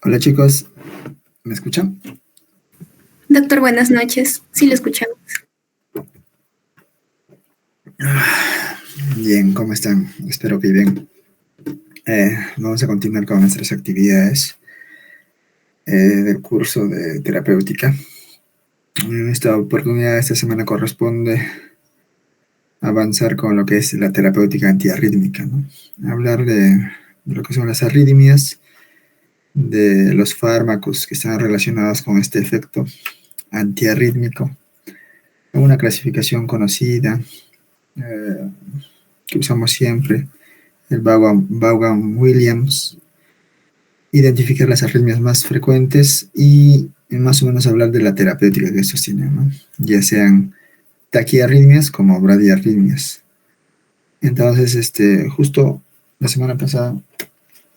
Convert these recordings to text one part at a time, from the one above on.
Hola chicos, ¿me escuchan? Doctor, buenas noches. Sí, lo escuchamos. Bien, ¿cómo están? Espero que bien. Vamos a continuar con nuestras actividades del curso de terapéutica. En esta oportunidad, esta semana corresponde avanzar con lo que es la terapéutica antiarrítmica, ¿no? Hablar de lo que son las arritmias, de los fármacos que están relacionados con este efecto antiarrítmico, una clasificación conocida eh, que usamos siempre, el Vaughan-Williams, identificar las arritmias más frecuentes y más o menos hablar de la terapéutica que estos tienen, ¿no? Ya sean taquiarritmias como bradiarritmias. Entonces, justo la semana pasada,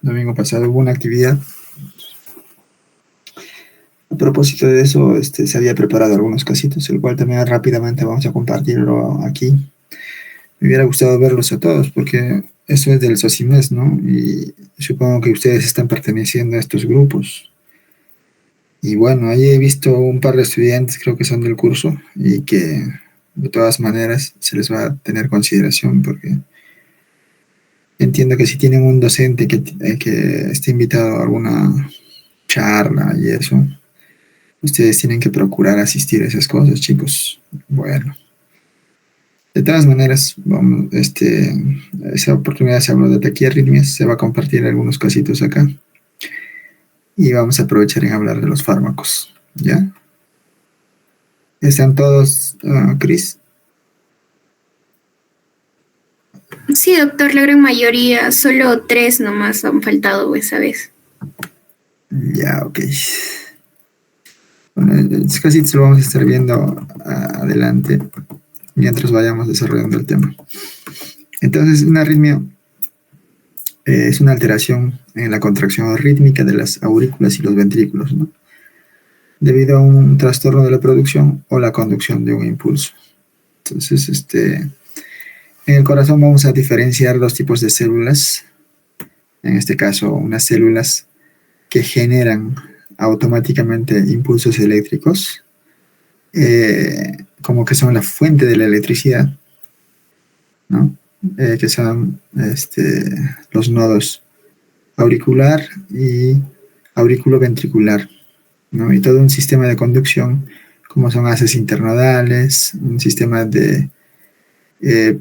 domingo pasado, hubo una actividad. A propósito de eso, se había preparado algunos casitos, el cual también rápidamente vamos a compartirlo aquí. Me hubiera gustado verlos a todos, porque eso es del SOCIMES, ¿no? Y supongo que ustedes están perteneciendo a estos grupos. Y bueno, ahí he visto un par de estudiantes, creo que son del curso, y que de todas maneras se les va a tener consideración, porque entiendo que si tienen un docente que esté invitado a alguna charla y eso, ustedes tienen que procurar asistir a esas cosas, chicos. Bueno, de todas maneras, vamos, esa oportunidad se habló de taquiarritmias, se va a compartir algunos casitos acá y vamos a aprovechar en hablar de los fármacos, ¿ya? ¿Están todos, Cris? Sí, doctor, la gran mayoría, solo 3 nomás han faltado esa vez. Ya, ok. Bueno, estos casitos lo vamos a estar viendo adelante mientras vayamos desarrollando el tema. Entonces, una arritmia es una alteración en la contracción rítmica de las aurículas y los ventrículos, ¿no? Debido a un trastorno de la producción o la conducción de un impulso. Entonces, en el corazón vamos a diferenciar dos tipos de células. En este caso, unas células que generan automáticamente impulsos eléctricos, como que son la fuente de la electricidad, ¿no? Que son los nodos auricular y auriculoventricular, ¿no? Y todo un sistema de conducción, como son haces internodales, un sistema de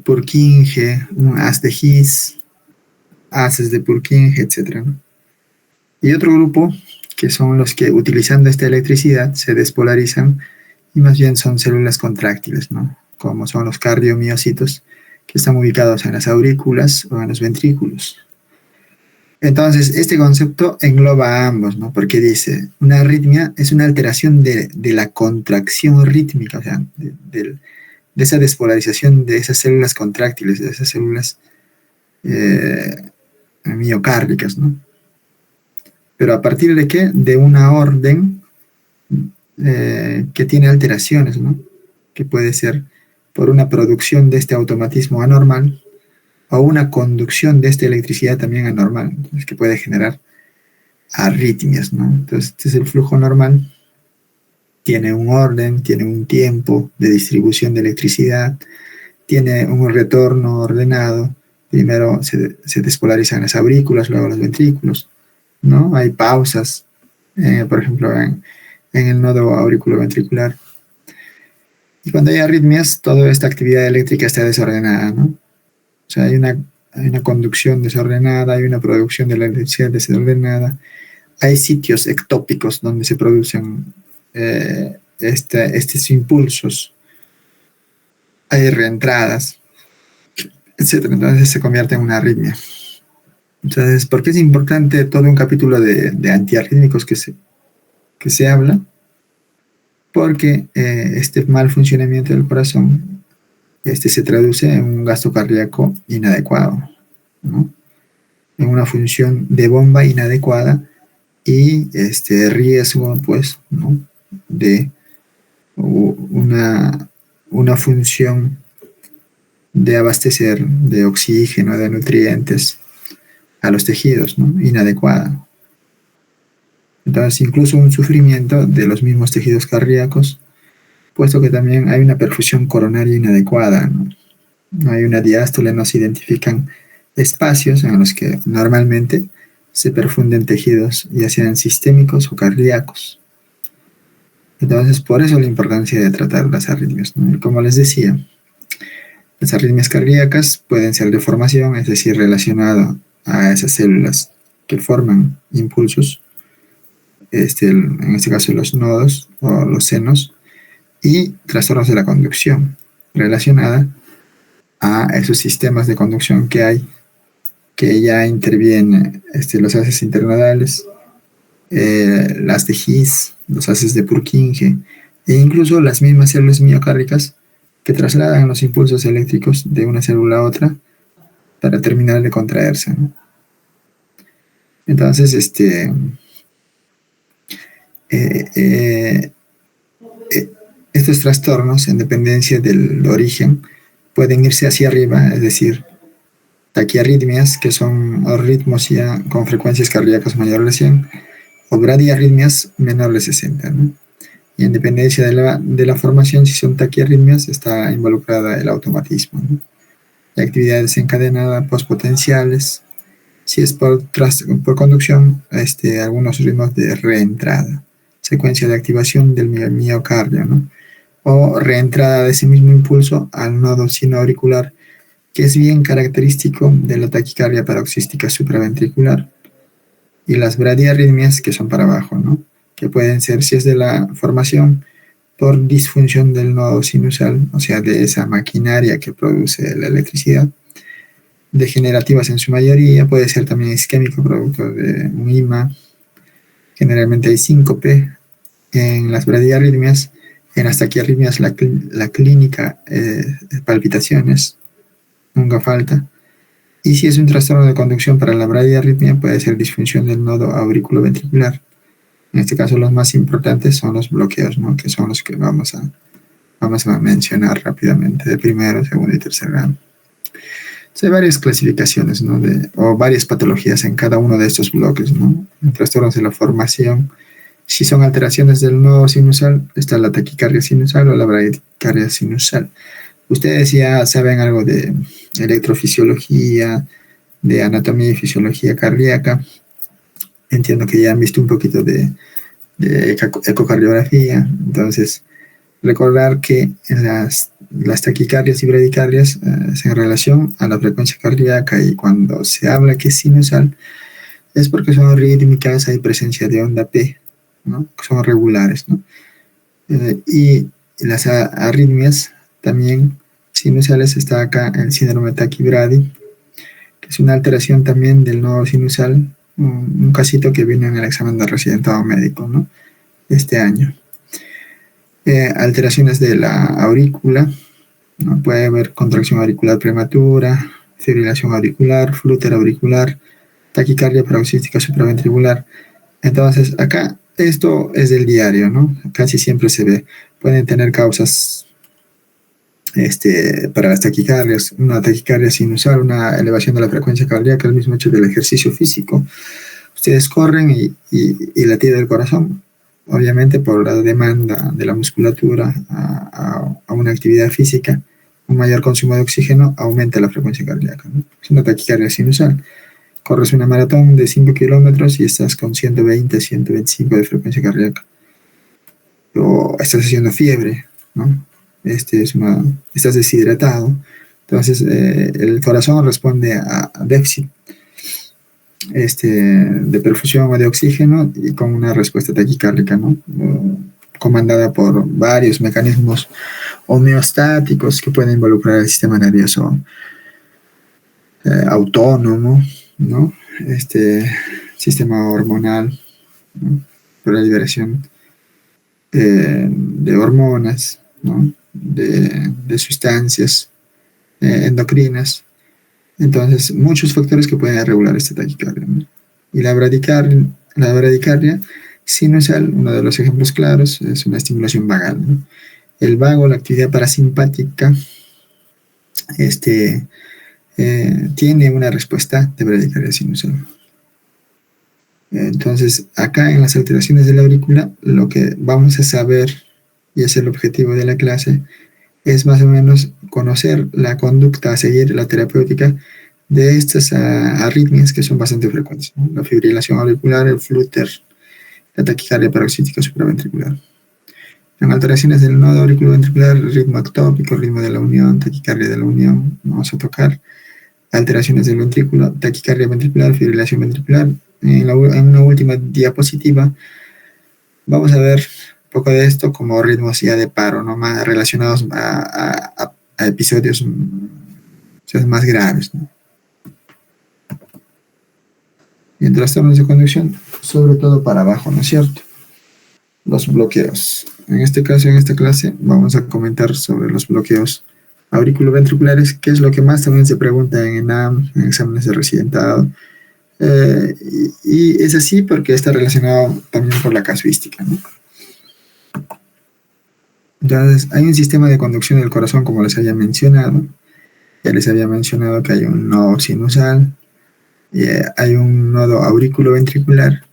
Purkinje, un haz de His, haces de Purkinje, etc., ¿no? Y otro grupo, que son los que utilizando esta electricidad se despolarizan y más bien son células contráctiles, ¿no? Como son los cardiomiocitos, que están ubicados en las aurículas o en los ventrículos. Entonces, este concepto engloba a ambos, ¿no? Porque dice, una arritmia es una alteración de la contracción rítmica, o sea, de esa despolarización de esas células contráctiles, de esas células miocárdicas, ¿no? Pero a partir de qué? De una orden que tiene alteraciones, ¿no? Que puede ser por una producción de este automatismo anormal o una conducción de esta electricidad también anormal, entonces, que puede generar arritmias, ¿no? Entonces, este es el flujo normal, tiene un orden, tiene un tiempo de distribución de electricidad, tiene un retorno ordenado, primero se despolarizan las aurículas, luego los ventrículos, ¿no? Hay pausas, por ejemplo, en el nodo auriculoventricular. Y cuando hay arritmias, toda esta actividad eléctrica está desordenada, ¿no? O sea, hay una conducción desordenada, hay una producción de la electricidad desordenada, hay sitios ectópicos donde se producen estos impulsos, hay reentradas, etcétera. Entonces se convierte en una arritmia. Entonces, ¿por qué es importante todo un capítulo de antiarrítmicos que se habla? Porque este mal funcionamiento del corazón se traduce en un gasto cardíaco inadecuado, ¿no? En una función de bomba inadecuada y riesgo, pues, ¿no? De una función de abastecer de oxígeno, de nutrientes a los tejidos, ¿no? Inadecuada. Entonces, incluso un sufrimiento de los mismos tejidos cardíacos, puesto que también hay una perfusión coronaria inadecuada, ¿no? No hay una diástole, no se identifican espacios en los que normalmente se perfunden tejidos, ya sean sistémicos o cardíacos. Entonces, por eso la importancia de tratar las arritmias, ¿no? Y como les decía, las arritmias cardíacas pueden ser de formación, es decir, relacionado a esas células que forman impulsos, en este caso los nodos o los senos, y trastornos de la conducción, relacionada a esos sistemas de conducción que hay, que ya intervienen los haces internodales, las de His, los haces de Purkinje, e incluso las mismas células miocárdicas que trasladan los impulsos eléctricos de una célula a otra para terminar de contraerse, ¿no? Entonces, estos trastornos, en dependencia del origen, pueden irse hacia arriba, es decir, taquiarritmias, que son ritmos ya con frecuencias cardíacas mayores a 100, o bradiarritmias menores de 60, ¿no? Y en dependencia de la formación, si son taquiarritmias, está involucrada el automatismo, ¿no? La actividad desencadenada, postpotenciales, si es por conducción, algunos ritmos de reentrada, secuencia de activación del miocardio, ¿no? O reentrada de ese mismo impulso al nodo sinoauricular, que es bien característico de la taquicardia paroxística supraventricular, y las bradiarritmias, que son para abajo, ¿no? Que pueden ser, si es de la formación, por disfunción del nodo sinusal, o sea, de esa maquinaria que produce la electricidad, degenerativas en su mayoría, puede ser también isquémico, producto de un IMA, generalmente hay síncope. En las bradiarritmias, en las taquiarritmias, la clínica, palpitaciones, nunca falta. Y si es un trastorno de conducción para la bradiarritmia, puede ser disfunción del nodo auriculoventricular. En este caso, los más importantes son los bloqueos, ¿no? Que son los que vamos a mencionar rápidamente, de primero, segundo y tercer grado. Hay varias clasificaciones, ¿no? O varias patologías en cada uno de estos bloques, ¿no? En trastornos de la formación, si son alteraciones del nodo sinusal, está la taquicardia sinusal o la bradicardia sinusal. Ustedes ya saben algo de electrofisiología, de anatomía y fisiología cardíaca. Entiendo que ya han visto un poquito de ecocardiografía. Entonces, recordar que en las taquicardias y bradicardias es en relación a la frecuencia cardíaca, y cuando se habla que es sinusal es porque son rítmicas, hay presencia de onda P, ¿no? Son regulares, ¿no? Y las arritmias también sinusales, está acá el síndrome taquibradi, que es una alteración también del nodo sinusal, un casito que viene en el examen de residentado médico, ¿no? Este año. Alteraciones de la aurícula, ¿no? Puede haber contracción auricular prematura, fibrilación auricular, flúter auricular, taquicardia paroxística supraventricular. Entonces, acá esto es del diario, ¿no? Casi siempre se ve. Pueden tener causas para las taquicardias, una taquicardia sinusal, una elevación de la frecuencia cardíaca, el mismo hecho del ejercicio físico. Ustedes corren y latido del corazón, obviamente por la demanda de la musculatura a una actividad física, un mayor consumo de oxígeno aumenta la frecuencia cardíaca, ¿no? Es una taquicardia sinusal. Corres una maratón de 5 kilómetros y estás con 120, 125 de frecuencia cardíaca. O estás haciendo fiebre, ¿no? Estás deshidratado. Entonces, el corazón responde a déficit de perfusión o de oxígeno, y con una respuesta taquicárdica, ¿no? Comandada por varios mecanismos homeostáticos que pueden involucrar el sistema nervioso autónomo, ¿no? Sistema hormonal, ¿no? Por la liberación de hormonas, ¿no? de sustancias endocrinas. Entonces, muchos factores que pueden regular esta taquicardia, ¿no? Y la bradicardia sinusal, uno de los ejemplos claros, es una estimulación vagal, ¿no? El vago, la actividad parasimpática, tiene una respuesta de bradicardia sinusal. Entonces, acá en las alteraciones de la aurícula, lo que vamos a saber, y es el objetivo de la clase, es más o menos conocer la conducta a seguir, la terapéutica, de estas arritmias que son bastante frecuentes, ¿no? La fibrilación auricular, el flúter, la taquicardia paroxística supraventricular. En alteraciones del nodo auriculoventricular, ritmo ectópico, ritmo de la unión, taquicardia de la unión, vamos a tocar alteraciones del ventrículo, taquicardia ventricular, fibrilación ventricular. En una última diapositiva vamos a ver un poco de esto como ritmos ya de paro, ¿no? Más relacionados a episodios más graves, ¿no? Y en trastornos de conducción, sobre todo para abajo, ¿no es cierto? Los bloqueos. En este caso, en esta clase, vamos a comentar sobre los bloqueos auriculoventriculares, que es lo que más también se pregunta en ENAM, en exámenes de residentado. Y es así porque está relacionado también por la casuística, ¿no? Entonces, hay un sistema de conducción del corazón, como les había mencionado. Ya les había mencionado que hay un nodo sinusal, hay un nodo auriculoventricular.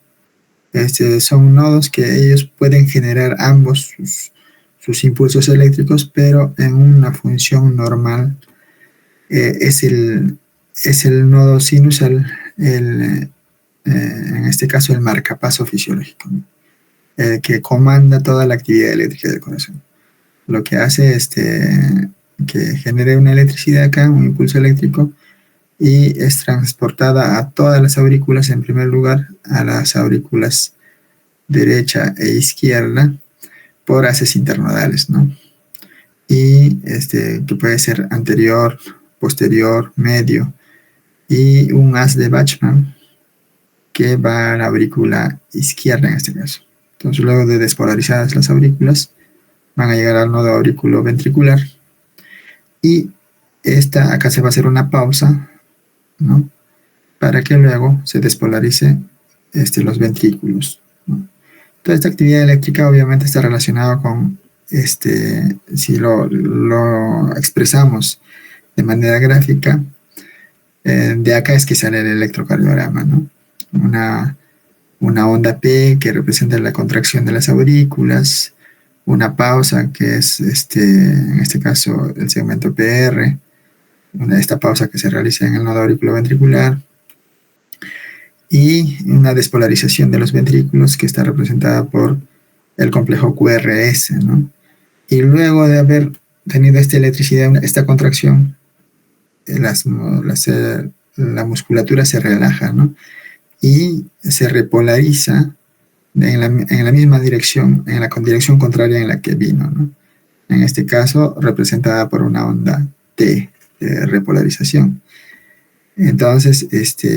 Son nodos que ellos pueden generar ambos sus impulsos eléctricos, pero en una función normal. Es el nodo sinusal, en este caso el marcapaso fisiológico, ¿no? Que comanda toda la actividad eléctrica del corazón. Lo que hace es que genere una electricidad acá, un impulso eléctrico, y es transportada a todas las aurículas, en primer lugar, a las aurículas derecha e izquierda, por haces internodales, ¿no? Y que puede ser anterior, posterior, medio, y un haz de Bachmann que va a la aurícula izquierda en este caso. Entonces, luego de despolarizadas las aurículas, van a llegar al nodo auriculoventricular, y acá se va a hacer una pausa, ¿no? Para que luego se despolarice los ventrículos, ¿no? Toda esta actividad eléctrica obviamente está relacionada con, si lo expresamos de manera gráfica, de acá es que sale el electrocardiograma, ¿no? Una onda P que representa la contracción de las aurículas, una pausa que es, en este caso, el segmento PR, esta pausa que se realiza en el nodo auriculoventricular, y una despolarización de los ventrículos que está representada por el complejo QRS, ¿no? Y luego de haber tenido esta electricidad, esta contracción, la musculatura se relaja, ¿no? Y se repolariza en la misma dirección, en la dirección contraria en la que vino, ¿no? En este caso, representada por una onda T de repolarización. Entonces, esa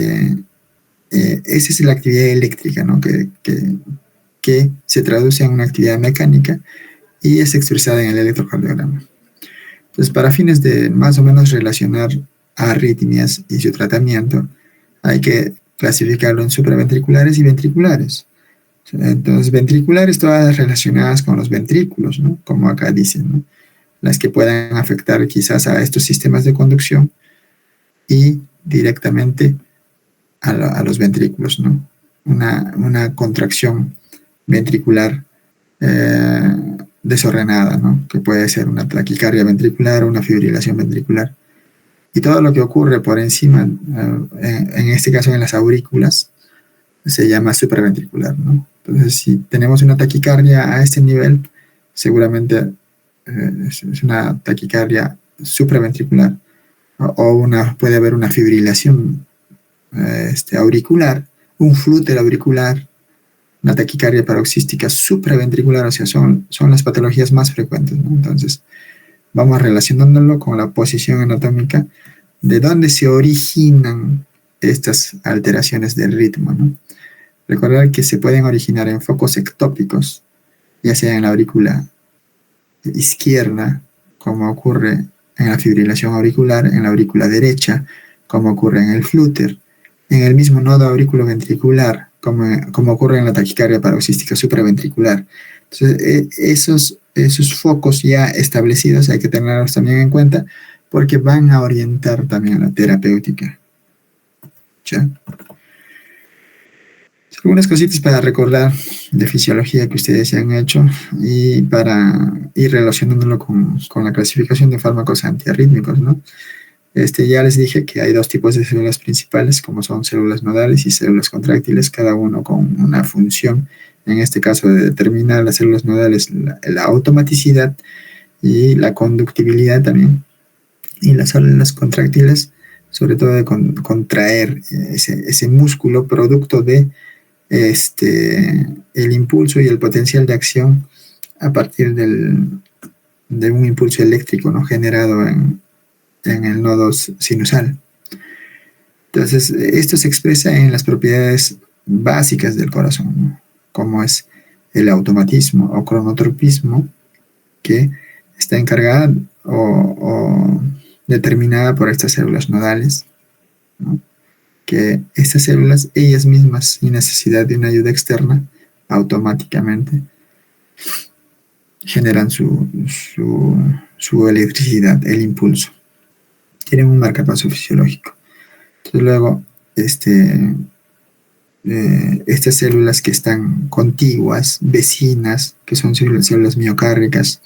es la actividad eléctrica, ¿no? Que se traduce en una actividad mecánica y es expresada en el electrocardiograma. Entonces, para fines de más o menos relacionar arritmias y su tratamiento, hay que clasificarlo en supraventriculares y ventriculares. Entonces, ventriculares todas relacionadas con los ventrículos, ¿no? Como acá dicen, ¿no? Las que puedan afectar quizás a estos sistemas de conducción y directamente a los ventrículos, ¿no? Una contracción ventricular desordenada, ¿no? Que puede ser una taquicardia ventricular o una fibrilación ventricular. Y todo lo que ocurre por encima, en este caso en las aurículas, se llama supraventricular, ¿no? Entonces, si tenemos una taquicardia a este nivel, seguramente es una taquicardia supraventricular, o puede haber una fibrilación auricular, un flúter auricular, una taquicardia paroxística supraventricular. O sea, son las patologías más frecuentes, ¿no? Entonces, vamos relacionándolo con la posición anatómica de dónde se originan estas alteraciones del ritmo, ¿no? Recordar que se pueden originar en focos ectópicos, ya sea en la aurícula izquierda, como ocurre en la fibrilación auricular, en la aurícula derecha, como ocurre en el flúter, en el mismo nodo auriculoventricular, como ocurre en la taquicardia paroxística supraventricular. Entonces, esos focos ya establecidos hay que tenerlos también en cuenta, porque van a orientar también la terapéutica. ¿Ya? Algunas cositas para recordar de fisiología que ustedes ya han hecho y para ir relacionándolo con la clasificación de fármacos antiarrítmicos, ¿no? Ya les dije que hay dos tipos de células principales, como son células nodales y células contráctiles, cada uno con una función, en este caso de determinar las células nodales, la automaticidad y la conductibilidad también, y las células contráctiles, sobre todo de contraer ese músculo producto de el impulso y el potencial de acción a partir de un impulso eléctrico, ¿no?, generado en el nodo sinusal. Entonces, esto se expresa en las propiedades básicas del corazón, ¿no?, como es el automatismo o cronotropismo, que está encargada o determinada por estas células nodales, ¿no?, que estas células, ellas mismas, sin necesidad de una ayuda externa, automáticamente generan su electricidad, el impulso. Tienen un marcapaso fisiológico. Entonces luego, estas células que están contiguas, vecinas, que son células miocárdicas,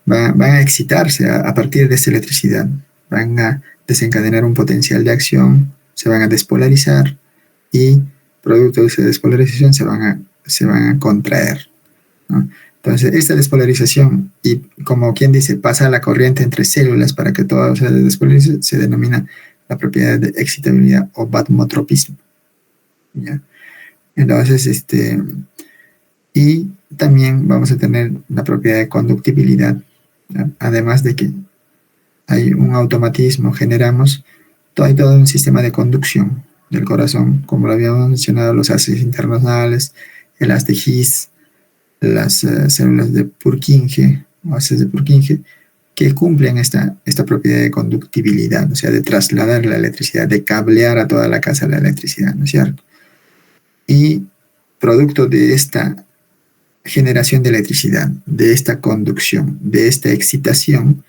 van a excitarse a partir de esta electricidad, van a desencadenar un potencial de acción, se van a despolarizar y producto de esa despolarización se van a contraer, ¿no? Entonces, esta despolarización, y como quien dice, pasa la corriente entre células para que todo se despolarice, se denomina la propiedad de excitabilidad o batmotropismo, ¿ya? Entonces, y también vamos a tener la propiedad de conductibilidad, ¿ya? Además de que hay un automatismo, generamos hay todo un sistema de conducción del corazón, como lo habíamos mencionado, los haces internasales, el haz de His, las células de Purkinje, o haces de Purkinje, que cumplen esta propiedad de conductibilidad, o sea, de trasladar la electricidad, de cablear a toda la casa la electricidad, ¿no es cierto? Y producto de esta generación de electricidad, de esta conducción, de esta excitación,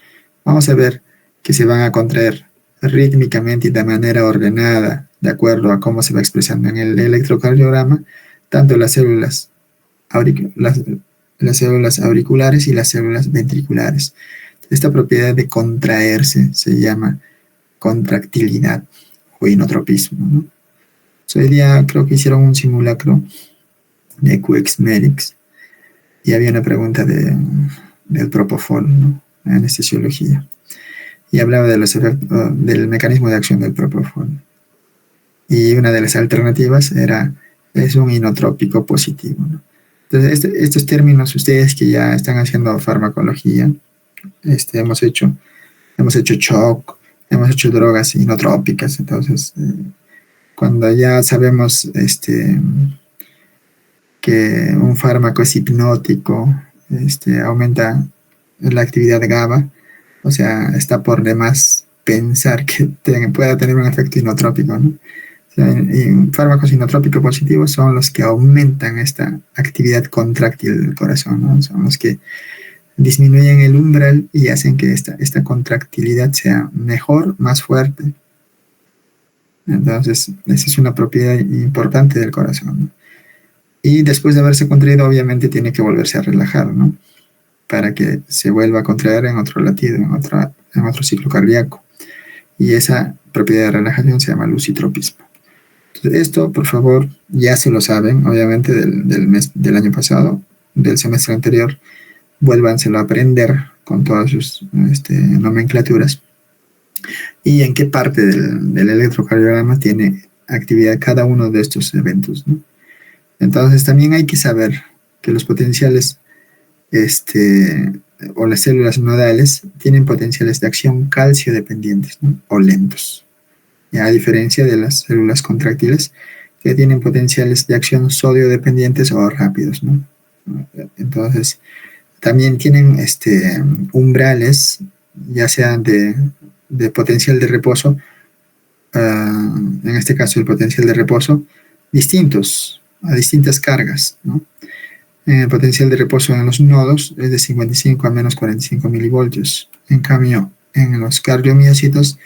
vamos a ver que se van a contraer rítmicamente y de manera ordenada, de acuerdo a cómo se va expresando en el electrocardiograma, tanto las células auriculares y las células ventriculares. Esta propiedad de contraerse se llama contractilidad o inotropismo, ¿no? Hoy día creo que hicieron un simulacro de QX-Medics y había una pregunta del propofol, ¿no?, en anestesiología, y hablaba de los efectos, del mecanismo de acción del propofol. Y una de las alternativas es un inotrópico positivo, ¿no? Entonces, estos términos, ustedes que ya están haciendo farmacología, hemos hecho shock, hemos hecho drogas inotrópicas. Entonces, cuando ya sabemos que un fármaco es hipnótico, aumenta la actividad de GABA, o sea, está por demás pensar que pueda tener un efecto inotrópico, ¿no? O sea, y fármacos inotrópicos positivos son los que aumentan esta actividad contráctil del corazón, ¿no? Son los que disminuyen el umbral y hacen que esta contractilidad sea mejor, más fuerte. Entonces, esa es una propiedad importante del corazón, ¿no? Y después de haberse contraído, obviamente tiene que volverse a relajar, ¿no?, para que se vuelva a contraer en otro latido, en otro ciclo cardíaco. Y esa propiedad de relajación se llama lucitropismo. Entonces, esto, por favor, ya se lo saben, obviamente, del año pasado, del semestre anterior. Vuélvanselo a aprender con todas sus nomenclaturas. Y en qué parte del electrocardiograma tiene actividad cada uno de estos eventos, ¿no? Entonces, también hay que saber que los potenciales o las células nodales tienen potenciales de acción calcio dependientes, ¿no?, o lentos, a diferencia de las células contráctiles que tienen potenciales de acción sodio dependientes o rápidos, ¿no? Entonces también tienen umbrales, ya sean de potencial de reposo, en este caso el potencial de reposo, distintos, a distintas cargas, ¿no? El potencial de reposo en los nodos es de 55 a menos 45 milivoltios. En cambio, en los cardiomiocitos,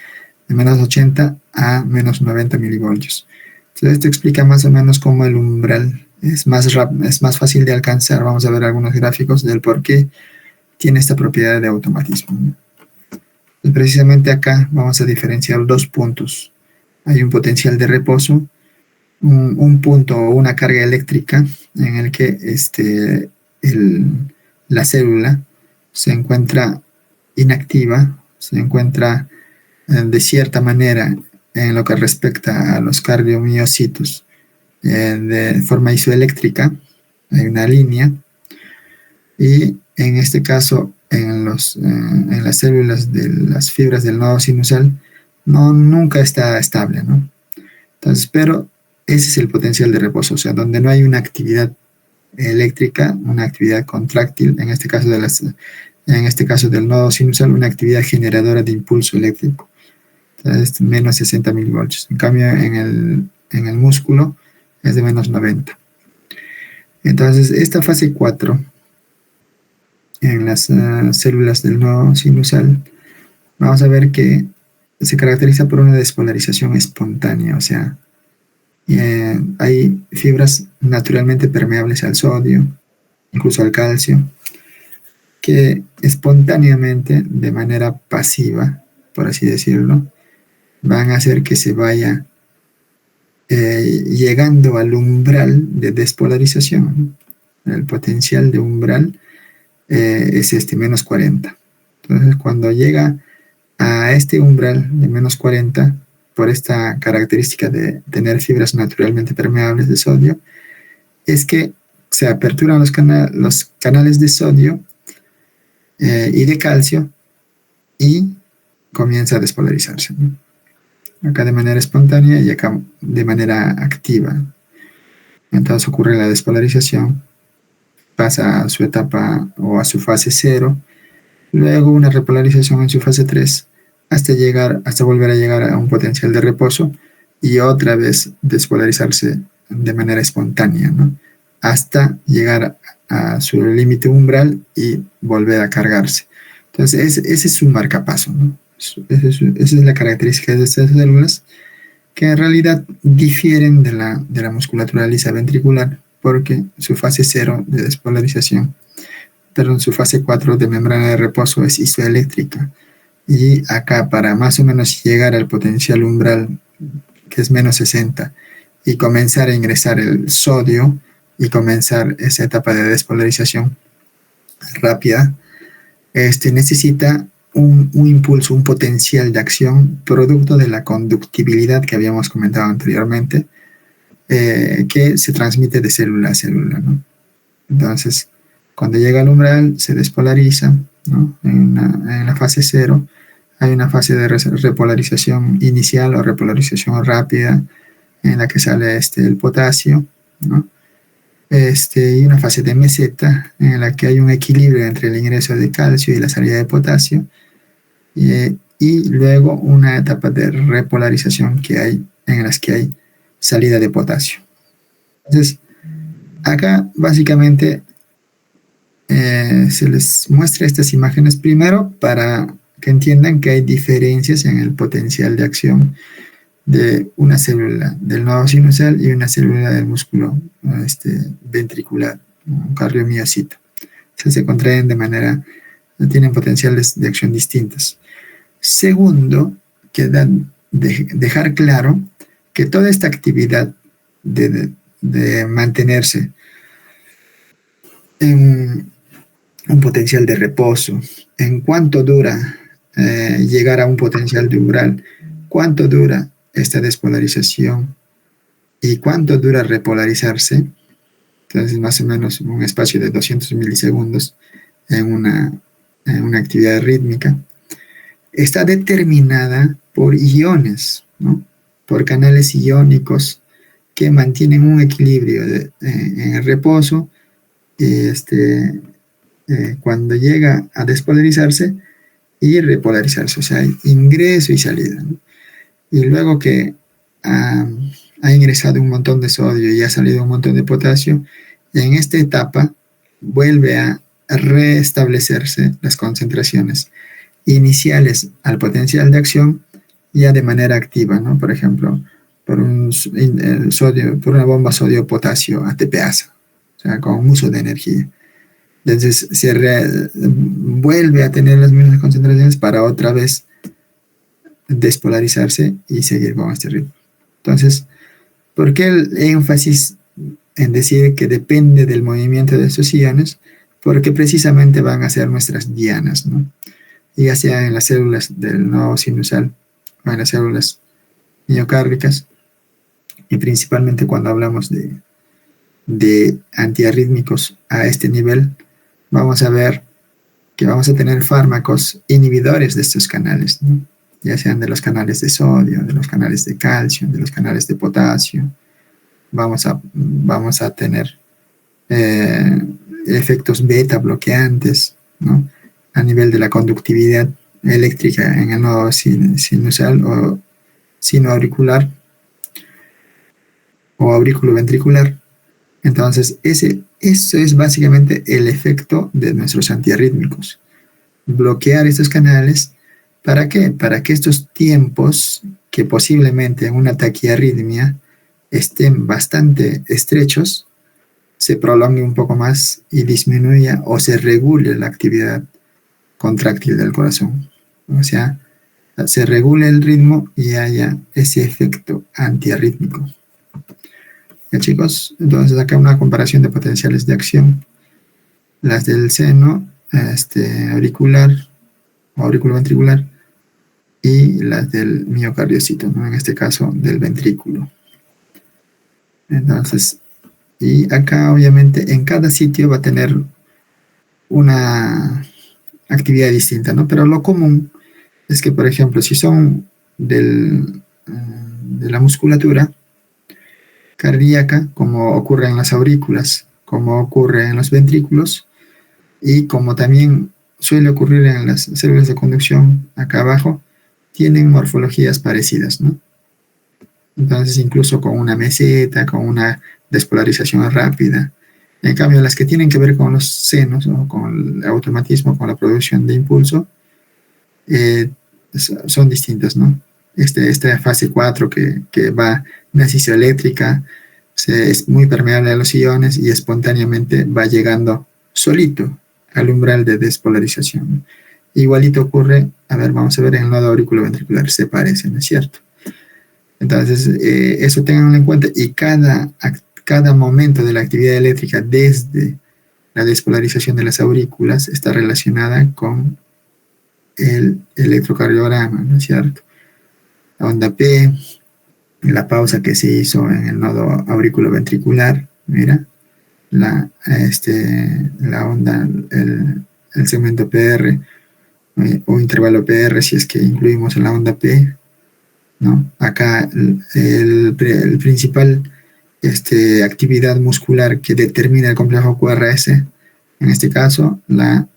de menos 80 a menos 90 milivoltios. Entonces, esto explica más o menos cómo el umbral es es más fácil de alcanzar. Vamos a ver algunos gráficos del por qué tiene esta propiedad de automatismo, ¿no? Y precisamente acá vamos a diferenciar dos puntos. Hay un potencial de reposo, un punto o una carga eléctrica en el que la célula se encuentra inactiva, se encuentra de cierta manera en lo que respecta a los cardiomiocitos de forma isoeléctrica. Hay una línea y en este caso en las células de las fibras del nodo sinusal nunca está estable, ¿no? Entonces, pero ese es el potencial de reposo, o sea, donde no hay una actividad eléctrica, una actividad contráctil, en este caso del nodo sinusal, una actividad generadora de impulso eléctrico. Entonces, menos 60 milivoltios. En cambio, en el músculo es de menos 90. Entonces, esta fase 4, en las células del nodo sinusal, vamos a ver que se caracteriza por una despolarización espontánea, o sea, hay fibras naturalmente permeables al sodio, incluso al calcio, que espontáneamente, de manera pasiva, por así decirlo, van a hacer que se vaya llegando al umbral de despolarización, ¿no? El potencial de umbral es menos 40. Entonces, cuando llega a este umbral de menos 40, por esta característica de tener fibras naturalmente permeables de sodio, es que se aperturan los canales de sodio y de calcio y comienza a despolarizarse, ¿no? Acá de manera espontánea y acá de manera activa. Entonces ocurre la despolarización, pasa a su etapa o a su fase 0, luego una repolarización en su fase 3, hasta volver a llegar a un potencial de reposo y otra vez despolarizarse de manera espontánea, ¿no? Hasta llegar a su límite umbral y volver a cargarse. Entonces, ese es su marcapaso, ¿no? Esa es la característica de estas células, que en realidad difieren de la musculatura lisa ventricular, porque su fase 0 de despolarización, perdón, su fase 4 de membrana de reposo es isoeléctrica. Y acá, para más o menos llegar al potencial umbral, que es menos 60, y comenzar a ingresar el sodio y comenzar esa etapa de despolarización rápida, necesita un impulso, un potencial de acción producto de la conductibilidad que habíamos comentado anteriormente, que se transmite de célula a célula, ¿no? Entonces, cuando llega al umbral, se despolariza, ¿no? En la fase 0 hay una fase de repolarización inicial o repolarización rápida en la que sale el potasio, ¿no? Y una fase de meseta en la que hay un equilibrio entre el ingreso de calcio y la salida de potasio, y luego una etapa de repolarización en las que hay salida de potasio. Entonces, acá básicamente se les muestra estas imágenes primero para que entiendan que hay diferencias en el potencial de acción de una célula del nodo sinusal y una célula del músculo ventricular, un cardiomiocito. O sea, se contraen tienen potenciales de acción distintas. Segundo, dejar claro que toda esta actividad de mantenerse en un potencial de reposo, en cuánto dura llegar a un potencial de umbral, cuánto dura esta despolarización y cuánto dura repolarizarse. Entonces, más o menos un espacio de 200 milisegundos en una actividad rítmica, está determinada por iones, ¿no? Por canales iónicos que mantienen un equilibrio en el reposo, y cuando llega a despolarizarse y repolarizarse, o sea, ingreso y salida, ¿no? Y luego que ha ingresado un montón de sodio y ha salido un montón de potasio, en esta etapa vuelve a restablecerse las concentraciones iniciales al potencial de acción ya de manera activa, ¿no? Por ejemplo, por por una bomba sodio-potasio ATPasa, o sea, con uso de energía. Entonces vuelve a tener las mismas concentraciones para otra vez despolarizarse y seguir con este ritmo. Entonces, ¿por qué el énfasis en decir que depende del movimiento de estos iones? Porque precisamente van a ser nuestras dianas, ¿no? Ya sea en las células del nodo sinusal o en las células miocárdicas, y principalmente cuando hablamos de antiarrítmicos a este nivel, vamos a ver que vamos a tener fármacos inhibidores de estos canales, ¿no? Ya sean de los canales de sodio, de los canales de calcio, de los canales de potasio. Vamos a tener efectos beta bloqueantes, ¿no? A nivel de la conductividad eléctrica en el nodo sinusal o sinoauricular o auriculoventricular. Entonces, eso es básicamente el efecto de nuestros antiarrítmicos. Bloquear estos canales, ¿para qué? Para que estos tiempos, que posiblemente en una taquiarritmia estén bastante estrechos, se prolongue un poco más y disminuya o se regule la actividad contráctil del corazón. O sea, se regule el ritmo y haya ese efecto antiarrítmico. ¿Ya, chicos? Entonces acá una comparación de potenciales de acción. Las del seno auricular o auriculoventricular y las del miocardiocito, ¿no? En este caso del ventrículo. Entonces, y acá obviamente en cada sitio va a tener una actividad distinta, ¿no? Pero lo común es que, por ejemplo, si son de la musculatura cardíaca, como ocurre en las aurículas, como ocurre en los ventrículos, y como también suele ocurrir en las células de conducción acá abajo, tienen morfologías parecidas, ¿no? Entonces, incluso con una meseta, con una despolarización rápida. En cambio, las que tienen que ver con los senos o con el automatismo, con la producción de impulso, son distintas, ¿no? Esta fase 4 que va nacizoeléctrica es muy permeable a los iones y espontáneamente va llegando solito al umbral de despolarización. Igualito ocurre, a ver, vamos a ver en el nodo auriculoventricular, se parecen, ¿no es cierto? Entonces, eso tenganlo en cuenta, y cada momento de la actividad eléctrica desde la despolarización de las aurículas está relacionada con el electrocardiograma, ¿no es cierto? La onda P, la pausa que se hizo en el nodo auriculoventricular, mira, la onda, el segmento PR o intervalo PR, si es que incluimos en la onda P, ¿no? Acá el principal actividad muscular que determina el complejo QRS, en este caso la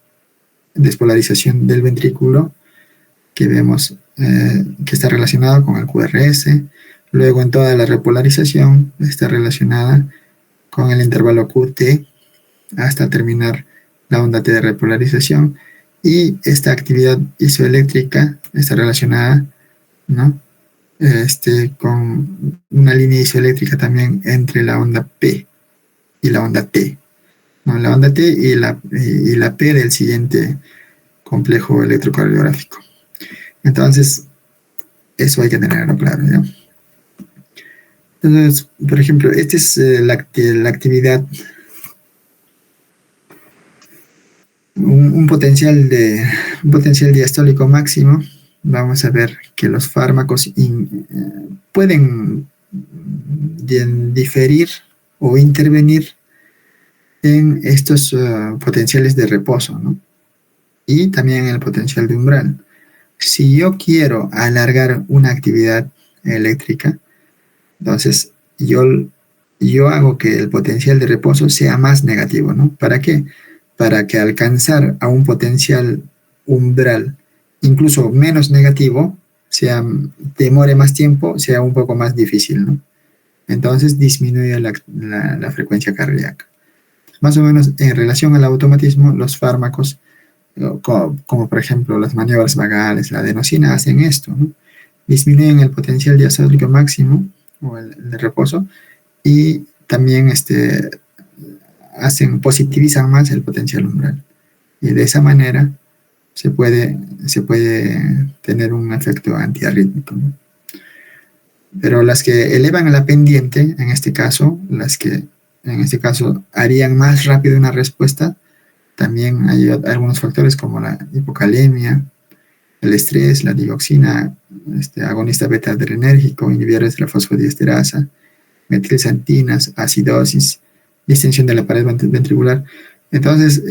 despolarización del ventrículo, que vemos que está relacionado con el QRS. Luego, en toda la repolarización está relacionada con el intervalo QT hasta terminar la onda T de repolarización, y esta actividad isoeléctrica está relacionada, ¿no? Con una línea isoeléctrica también entre la onda P y la onda T, ¿no? La onda T y la P del siguiente complejo electrocardiográfico. Entonces, eso hay que tenerlo claro, ¿no? Entonces, por ejemplo, esta es la actividad, un potencial diastólico máximo. Vamos a ver que los fármacos pueden diferir o intervenir en estos potenciales de reposo, ¿no? Y también en el potencial de umbral. Si yo quiero alargar una actividad eléctrica, entonces yo hago que el potencial de reposo sea más negativo, ¿no? ¿Para qué? Para que alcanzar a un potencial umbral incluso menos negativo, demore más tiempo, sea un poco más difícil, ¿no? Entonces disminuye la frecuencia cardíaca. Más o menos en relación al automatismo, los fármacos, como por ejemplo las maniobras vagales, la adenosina, hacen esto, ¿no? Disminuyen el potencial diastólico máximo o el de reposo, y también positivizan más el potencial umbral. Y de esa manera se puede tener un efecto antiarrítmico, ¿no? Pero las que elevan a la pendiente, en este caso, harían más rápido una respuesta. También hay algunos factores como la hipocalemia, el estrés, la digoxina, agonista beta-adrenérgico, inhibidores de la fosfodiesterasa, metilxantinas, acidosis, distensión de la pared ventricular. Entonces,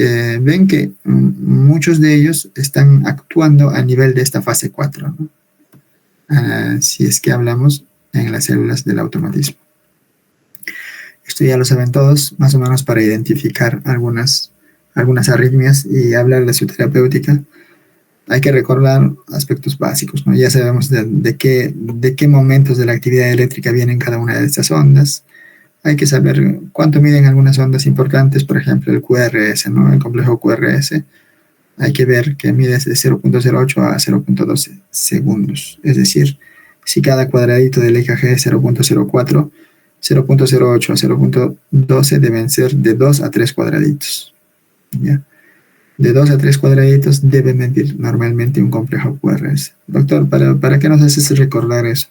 ven que muchos de ellos están actuando a nivel de esta fase 4, ¿no? Si es que hablamos en las células del automatismo. Esto ya lo saben todos, más o menos, para identificar algunas arritmias y hablar de su terapéutica. Hay que recordar aspectos básicos, ¿no? Ya sabemos de qué momentos de la actividad eléctrica vienen cada una de estas ondas. Hay que saber cuánto miden algunas ondas importantes, por ejemplo, el QRS, ¿no? El complejo QRS. Hay que ver que mide de 0.08 a 0.12 segundos. Es decir, si cada cuadradito del EKG es 0.04, 0.08 a 0.12 deben ser de 2 a 3 cuadraditos, ¿ya? De 2 a 3 cuadraditos debe medir normalmente un complejo QRS. Doctor, ¿para qué nos haces recordar eso?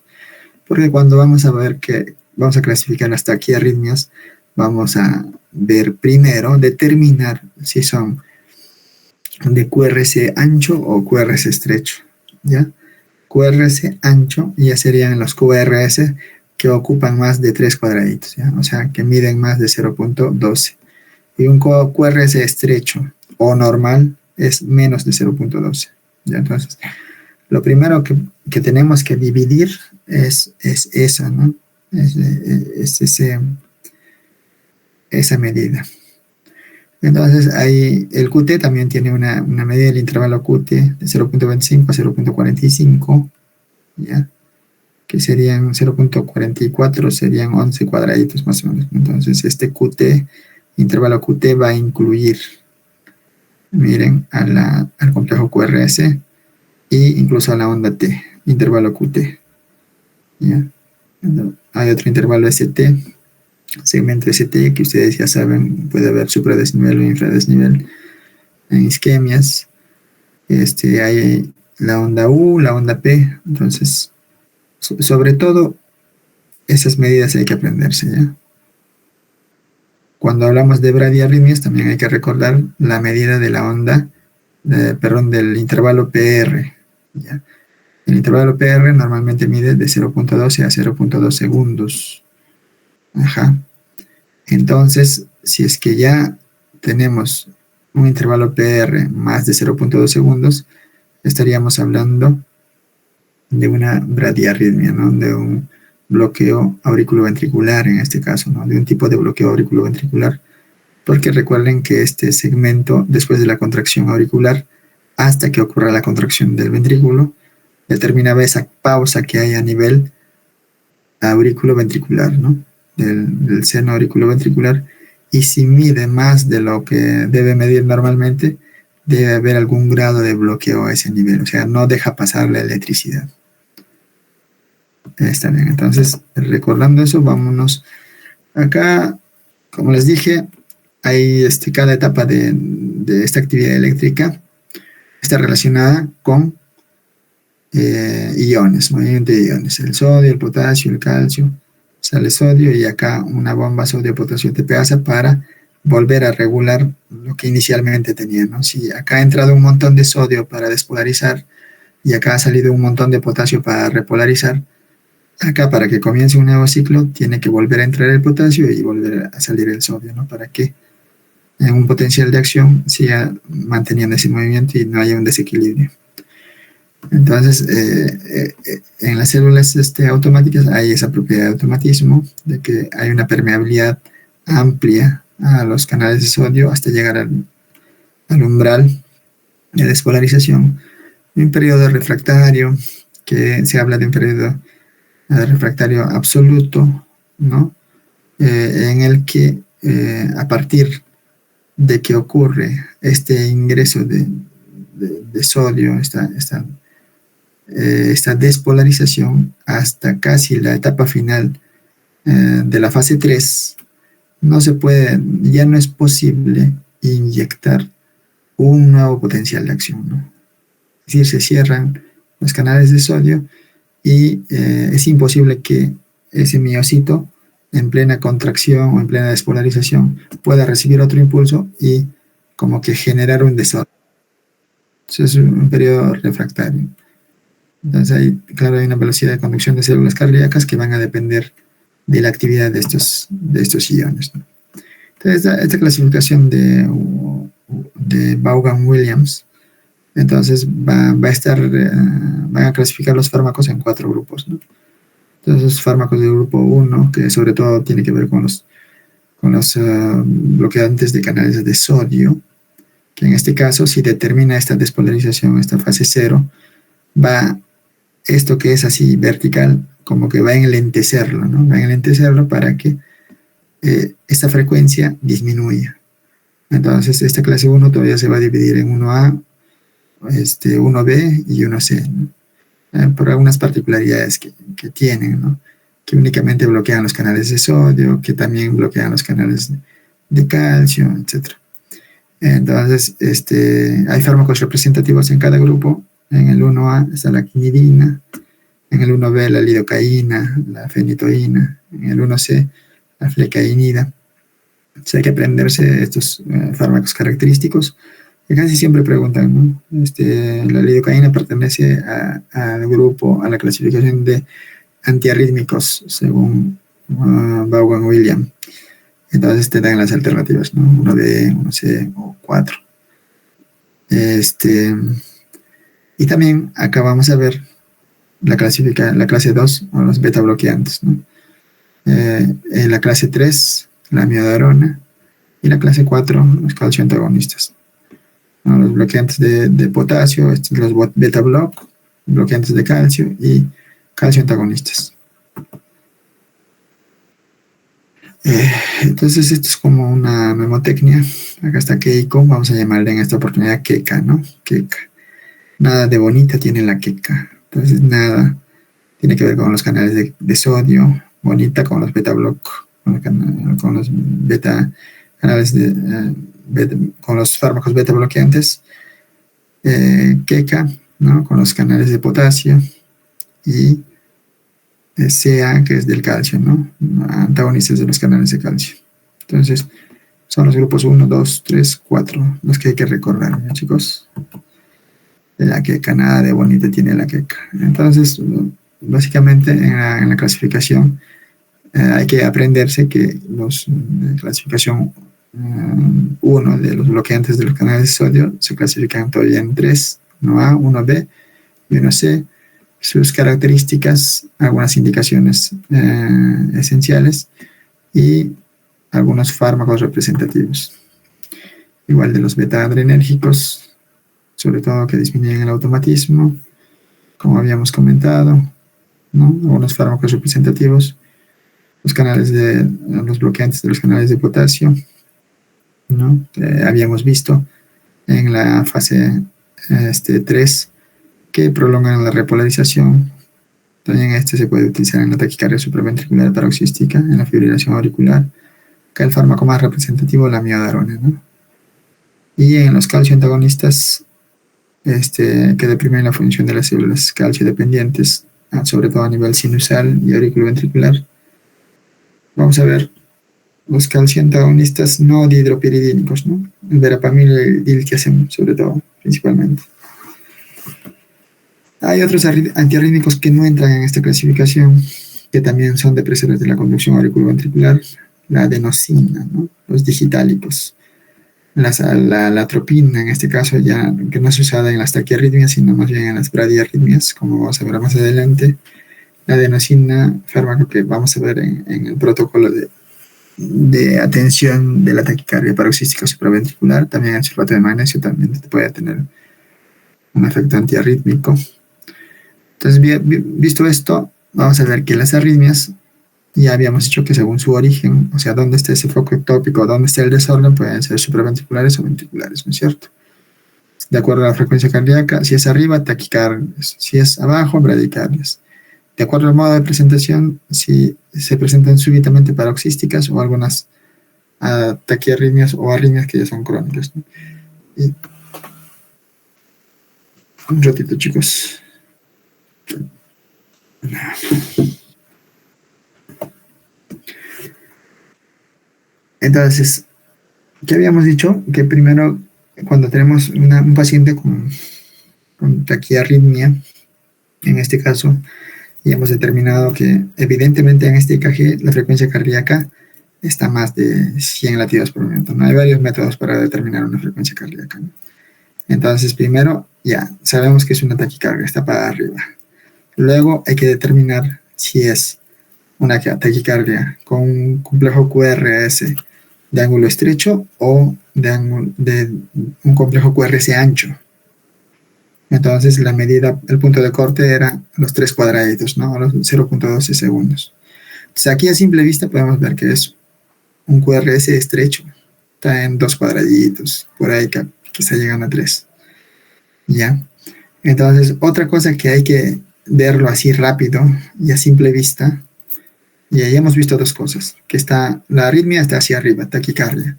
Porque cuando vamos a clasificar las taquiarritmias, vamos a ver primero, determinar si son de QRS ancho o QRS estrecho, ¿ya? QRS ancho ya serían los QRS que ocupan más de 3 cuadraditos, ¿ya? O sea, que miden más de 0.12. Y un QRS estrecho o normal es menos de 0.12, ¿ya? Entonces, lo primero que tenemos que dividir es eso, ¿no? Esa medida. Entonces, ahí el QT también tiene una medida del intervalo QT de 0.25 a 0.45, ¿ya? Que serían 0.44, serían 11 cuadraditos más o menos. Entonces, este intervalo QT va a incluir, miren, al complejo QRS e incluso a la onda T, intervalo QT, ¿ya? Hay otro intervalo ST, segmento ST, que ustedes ya saben, puede haber supradesnivel o infradesnivel en isquemias. Hay la onda U, la onda P. Entonces, sobre todo, esas medidas hay que aprenderse, ¿ya? Cuando hablamos de bradiarritmias, también hay que recordar la medida de la onda, del intervalo PR, ¿ya? El intervalo PR normalmente mide de 0.12 a 0.2 segundos. Ajá. Entonces, si es que ya tenemos un intervalo PR más de 0.2 segundos, estaríamos hablando de una bradiarritmia, ¿no? De un bloqueo auriculoventricular en este caso, ¿no? De un tipo de bloqueo auriculoventricular, porque recuerden que este segmento, después de la contracción auricular, hasta que ocurra la contracción del ventrículo, determinaba esa pausa que hay a nivel auriculoventricular, ¿no? Del seno auriculoventricular, y si mide más de lo que debe medir normalmente, debe haber algún grado de bloqueo a ese nivel, o sea, no deja pasar la electricidad. Está bien, entonces, recordando eso, vámonos. Acá, como les dije, hay cada etapa de esta actividad eléctrica está relacionada con iones, movimiento de iones, el sodio, el potasio, el calcio, sale sodio, y acá una bomba sodio-potasio TPasa para volver a regular lo que inicialmente tenía, ¿no? Si acá ha entrado un montón de sodio para despolarizar y acá ha salido un montón de potasio para repolarizar, acá, para que comience un nuevo ciclo, tiene que volver a entrar el potasio y volver a salir el sodio, ¿no? Para que en un potencial de acción siga manteniendo ese movimiento y no haya un desequilibrio. Entonces, en las células automáticas hay esa propiedad de automatismo, de que hay una permeabilidad amplia a los canales de sodio hasta llegar al umbral de despolarización. Un periodo refractario, que se habla de un periodo refractario absoluto, ¿no? En el que a partir de que ocurre este ingreso de sodio, esta despolarización, hasta casi la etapa final de la fase 3, ya no es posible inyectar un nuevo potencial de acción, ¿no? Es decir, se cierran los canales de sodio y es imposible que ese miocito en plena contracción o en plena despolarización pueda recibir otro impulso y como que generar un desorden. Eso es un periodo refractario. Entonces claro, hay una velocidad de conducción de células cardíacas que van a depender de la actividad de estos iones, ¿no? Entonces esta clasificación de Vaughan-Williams, entonces van a clasificar los fármacos en 4 grupos, ¿no? Entonces los fármacos del grupo 1, que sobre todo tiene que ver con los bloqueantes de canales de sodio, que en este caso, si determina esta despolarización, esta fase 0, esto que es así vertical, como que va a enlentecerlo, ¿no? Va a enlentecerlo para que esta frecuencia disminuya. Entonces, esta clase 1 todavía se va a dividir en 1A, 1B y 1C, ¿no? Por algunas particularidades que tienen, ¿no? Que únicamente bloquean los canales de sodio, que también bloquean los canales de calcio, etc. Entonces, hay fármacos representativos en cada grupo. En el 1A está la quinidina, en el 1B la lidocaína, la fenitoína, en el 1C la flecainida. Entonces hay que aprenderse estos fármacos característicos que casi siempre preguntan, ¿no? La lidocaína pertenece al grupo, a la clasificación de antiarrítmicos según Vaughan-Williams. Entonces te dan las alternativas, ¿no? 1B, 1C o 4. Y también acá vamos a ver la clase 2 o los beta bloqueantes, ¿no? En la clase 3, la miodarona, y la clase 4, los calcio antagonistas, ¿no? Los bloqueantes de potasio, los beta block, bloqueantes de calcio y calcio antagonistas. Entonces esto es como una memotecnia. Acá está Keiko, vamos a llamarle en esta oportunidad Keka, ¿no? Keka. Nada de bonita tiene la Keka. Entonces nada tiene que ver con los canales de sodio, bonita con los beta block, con los beta canales con los fármacos beta bloqueantes, Keka, ¿no? Con los canales de potasio, y Ca, que es del calcio, ¿no? Antagonistas de los canales de calcio. Entonces, son los grupos 1, 2, 3, 4, los que hay que recordar, ¿no, chicos? La queca, nada de bonita tiene la queca. Entonces, básicamente en la clasificación hay que aprenderse que la clasificación 1 de los bloqueantes de los canales de sodio se clasifican todavía en 3, 1A, 1B y 1C. Sus características, algunas indicaciones esenciales y algunos fármacos representativos. Igual de los beta-adrenérgicos, sobre todo que disminuyen el automatismo, como habíamos comentado, ¿no? Algunos fármacos representativos, los bloqueantes de los canales de potasio, ¿no? Habíamos visto en la fase 3 que prolongan la repolarización. También se puede utilizar en la taquicardia supraventricular paroxística, en la fibrilación auricular. Acá el fármaco más representativo, la miodarona, ¿no? Y en los calcio antagonistas, que deprimen la función de las células calcio dependientes, sobre todo a nivel sinusal y auriculoventricular. Vamos a ver los calcio antagonistas no dihidropiridínicos, ¿no? El verapamil y el diltiazem, sobre todo, principalmente. Hay otros antiarrítmicos que no entran en esta clasificación, que también son depresores de la conducción auriculoventricular, la adenosina, ¿no? Los digitálicos, la atropina, en este caso ya que no es usada en las taquiarritmias, sino más bien en las bradiarritmias, como vamos a ver más adelante. La adenosina, fármaco que vamos a ver en el protocolo de atención de la taquicardia paroxística supraventricular. También el sulfato de magnesio también puede tener un efecto antiarrítmico. Entonces, visto esto, vamos a ver que las arritmias, ya habíamos dicho que según su origen, o sea, dónde está ese foco ectópico, dónde está el desorden, pueden ser supraventriculares o ventriculares, ¿no es cierto? De acuerdo a la frecuencia cardíaca, si es arriba, taquicardias, si es abajo, bradicardias. de acuerdo al modo de presentación, si se presentan súbitamente paroxísticas o algunas taquiarritmias o arritmias que ya son crónicas, ¿no? Y un ratito, chicos. Entonces, ¿qué habíamos dicho? Que primero, cuando tenemos un paciente con taquiarritmia, en este caso, y hemos determinado que evidentemente en este EKG la frecuencia cardíaca está más de 100 latidos por minuto, ¿no? Hay varios métodos para determinar una frecuencia cardíaca, ¿no? Entonces, primero, ya sabemos que es una taquicardia, está para arriba. Luego hay que determinar si es una taquicardia con un complejo QRS de ángulo estrecho o de un complejo QRS ancho. Entonces la medida, el punto de corte era los 3 cuadraditos, ¿no? Los 0.12 segundos. Entonces aquí a simple vista podemos ver que es un QRS estrecho. Está en 2 cuadraditos, por ahí que está llegando a 3. ¿Ya? Entonces otra cosa que hay que verlo así rápido y a simple vista, y ahí hemos visto dos cosas, que la arritmia está hacia arriba, taquicardia.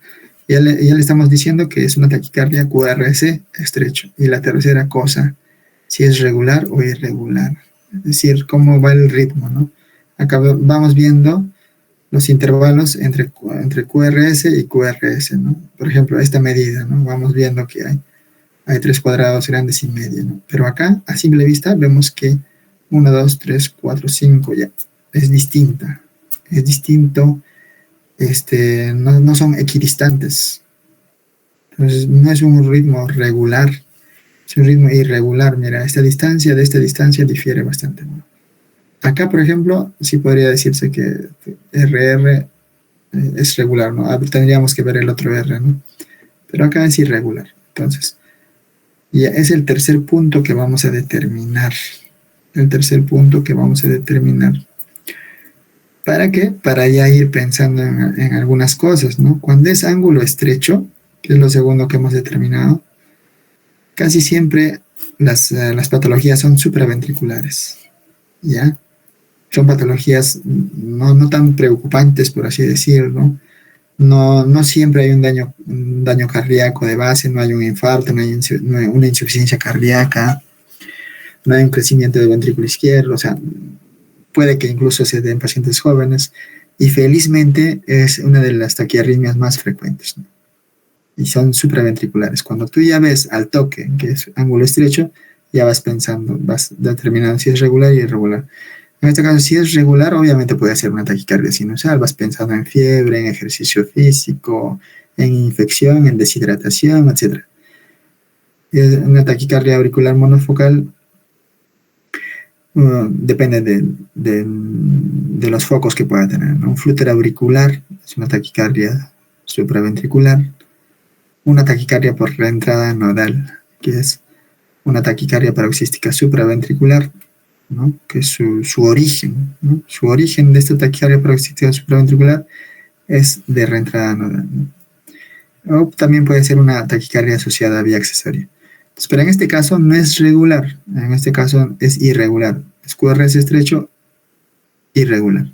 Ya le estamos diciendo que es una taquicardia QRS estrecho. Y la tercera cosa, si es regular o irregular. Es decir, cómo va el ritmo, ¿no? Acá vamos viendo los intervalos entre QRS y QRS, ¿no? Por ejemplo, esta medida, ¿no? Vamos viendo que hay 3 cuadrados grandes y medio, ¿no? Pero acá, a simple vista, vemos que 1, 2, 3, 4, 5 ya es distinta. Es distinto. No son equidistantes. Entonces no es un ritmo regular, es un ritmo irregular. Mira, esta distancia de esta distancia difiere bastante, ¿no? Acá, por ejemplo, sí podría decirse que RR es regular, ¿no? Tendríamos que ver el otro R, ¿no? Pero acá es irregular. Entonces, ya es el tercer punto que vamos a determinar. El tercer punto que vamos a determinar. ¿Para qué? Para ya ir pensando en algunas cosas, ¿no? Cuando es ángulo estrecho, que es lo segundo que hemos determinado, casi siempre las patologías son supraventriculares, ¿ya? Son patologías no tan preocupantes, por así decirlo. No siempre hay un daño cardíaco de base, no hay un infarto, no hay una insuficiencia cardíaca, no hay un crecimiento del ventrículo izquierdo, o sea, puede que incluso se dé en pacientes jóvenes, y felizmente es una de las taquiarritmias más frecuentes, ¿no? Y son supraventriculares. Cuando tú ya ves al toque, que es ángulo estrecho, ya vas pensando, vas determinando si es regular y irregular. En este caso, si es regular, obviamente puede ser una taquicardia sinusal, vas pensando en fiebre, en ejercicio físico, en infección, en deshidratación, etc. Una taquicardia auricular monofocal depende de los focos que pueda tener, ¿no? Un flúter auricular es una taquicardia supraventricular. Una taquicardia por reentrada nodal, que es una taquicardia paroxística supraventricular, ¿no? Que es su origen, ¿no? Su origen de esta taquicardia paroxística supraventricular es de reentrada nodal, ¿no? O también puede ser una taquicardia asociada a vía accesoria. Pero en este caso no es regular, en este caso es irregular. Es QRS estrecho, irregular.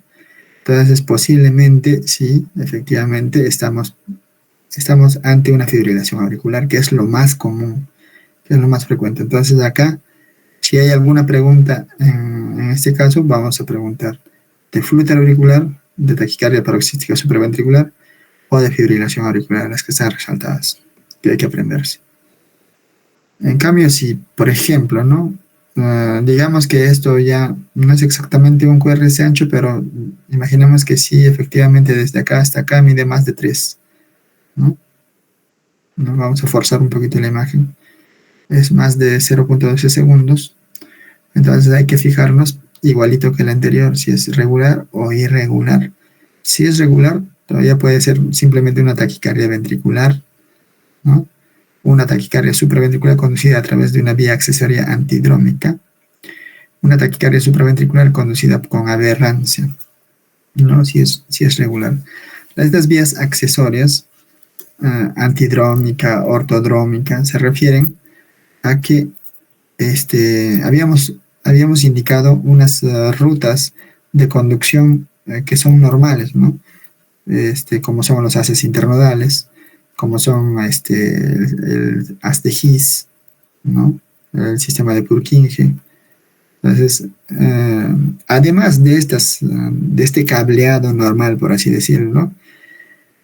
Entonces, posiblemente, sí, efectivamente, estamos ante una fibrilación auricular, que es lo más común, que es lo más frecuente. Entonces, acá, si hay alguna pregunta, en este caso, vamos a preguntar de flúter auricular, de taquicardia paroxística supraventricular o de fibrilación auricular, las que están resaltadas, que hay que aprenderse. En cambio, si, por ejemplo, ¿no? Digamos que esto ya no es exactamente un QRS ancho, pero imaginemos que sí, efectivamente, desde acá hasta acá mide más de 3, ¿no? Vamos a forzar un poquito la imagen. Es más de 0.12 segundos. Entonces hay que fijarnos, igualito que el anterior, si es regular o irregular. Si es regular, todavía puede ser simplemente una taquicardia ventricular, ¿no? Una taquicardia supraventricular conducida a través de una vía accesoria antidrómica, una taquicardia supraventricular conducida con aberrancia, ¿no? Si es regular. Estas vías accesorias, antidrómica, ortodrómica, se refieren a que habíamos habíamos indicado unas rutas de conducción que son normales, ¿no? Como son los haces internodales, como son el haz de His, ¿no? El sistema de Purkinje. Entonces, además de de este cableado normal, por así decirlo, ¿no?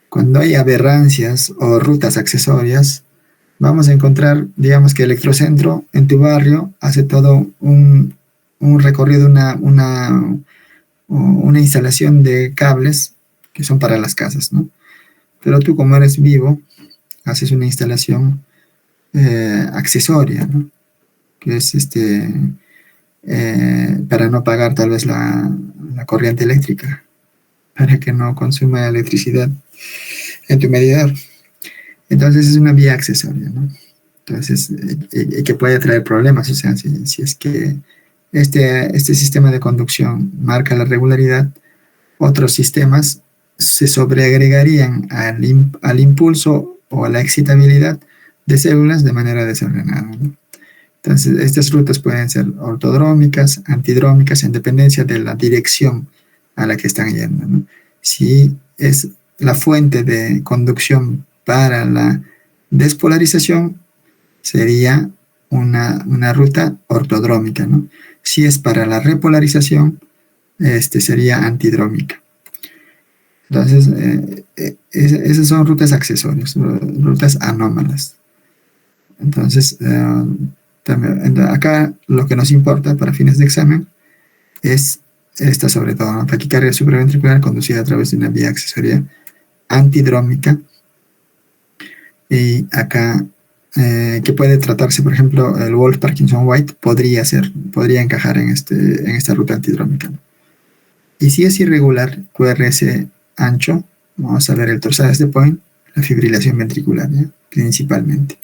Cuando hay aberrancias o rutas accesorias, vamos a encontrar, digamos que Electrocentro en tu barrio hace todo un recorrido, una instalación de cables que son para las casas, ¿no? Pero tú, como eres vivo, haces una instalación accesoria, ¿no? Que es para no pagar tal vez la corriente eléctrica, para que no consuma electricidad en tu medidor. Entonces es una vía accesoria, ¿no? Entonces, que puede traer problemas, o sea, si es que este sistema de conducción marca la regularidad, otros sistemas se sobreagregarían al impulso o a la excitabilidad de células de manera desordenada, ¿no? Entonces, estas rutas pueden ser ortodrómicas, antidrómicas, en dependencia de la dirección a la que están yendo, ¿no? Si es la fuente de conducción para la despolarización, sería una ruta ortodrómica, ¿no? Si es para la repolarización, sería antidrómica. Entonces, esas son rutas accesorias, rutas anómalas. Entonces, acá lo que nos importa para fines de examen es esta, sobre todo, ¿no? Taquicardia supraventricular conducida a través de una vía accesoria antidrómica. Y acá, que puede tratarse, por ejemplo, el Wolff-Parkinson-White podría encajar en esta ruta antidrómica. Y si es irregular, QRS ancho, vamos a ver el torsades de Point, la fibrilación ventricular, ¿ya? Principalmente.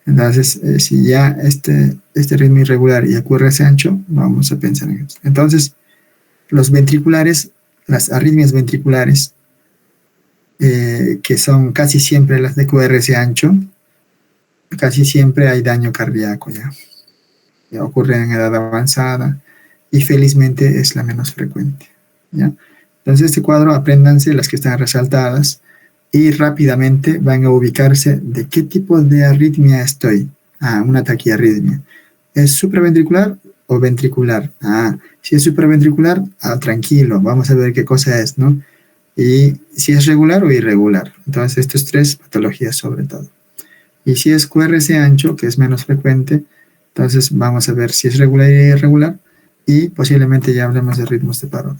Entonces, si ya este ritmo irregular y el QRS ancho, vamos a pensar en eso. Entonces, los ventriculares, las arritmias ventriculares, que son casi siempre las de QRS ancho, casi siempre hay daño cardíaco ya ocurre en edad avanzada y felizmente es la menos frecuente, ¿ya? Entonces este cuadro, apréndanse las que están resaltadas y rápidamente van a ubicarse de qué tipo de arritmia estoy. Una taquiarritmia. ¿Es supraventricular o ventricular? Si es supraventricular, tranquilo, vamos a ver qué cosa es, ¿no? Y si es regular o irregular. Entonces, estas tres patologías sobre todo. Y si es QRS ancho, que es menos frecuente, entonces vamos a ver si es regular y irregular, y posiblemente ya hablemos de ritmos de paro.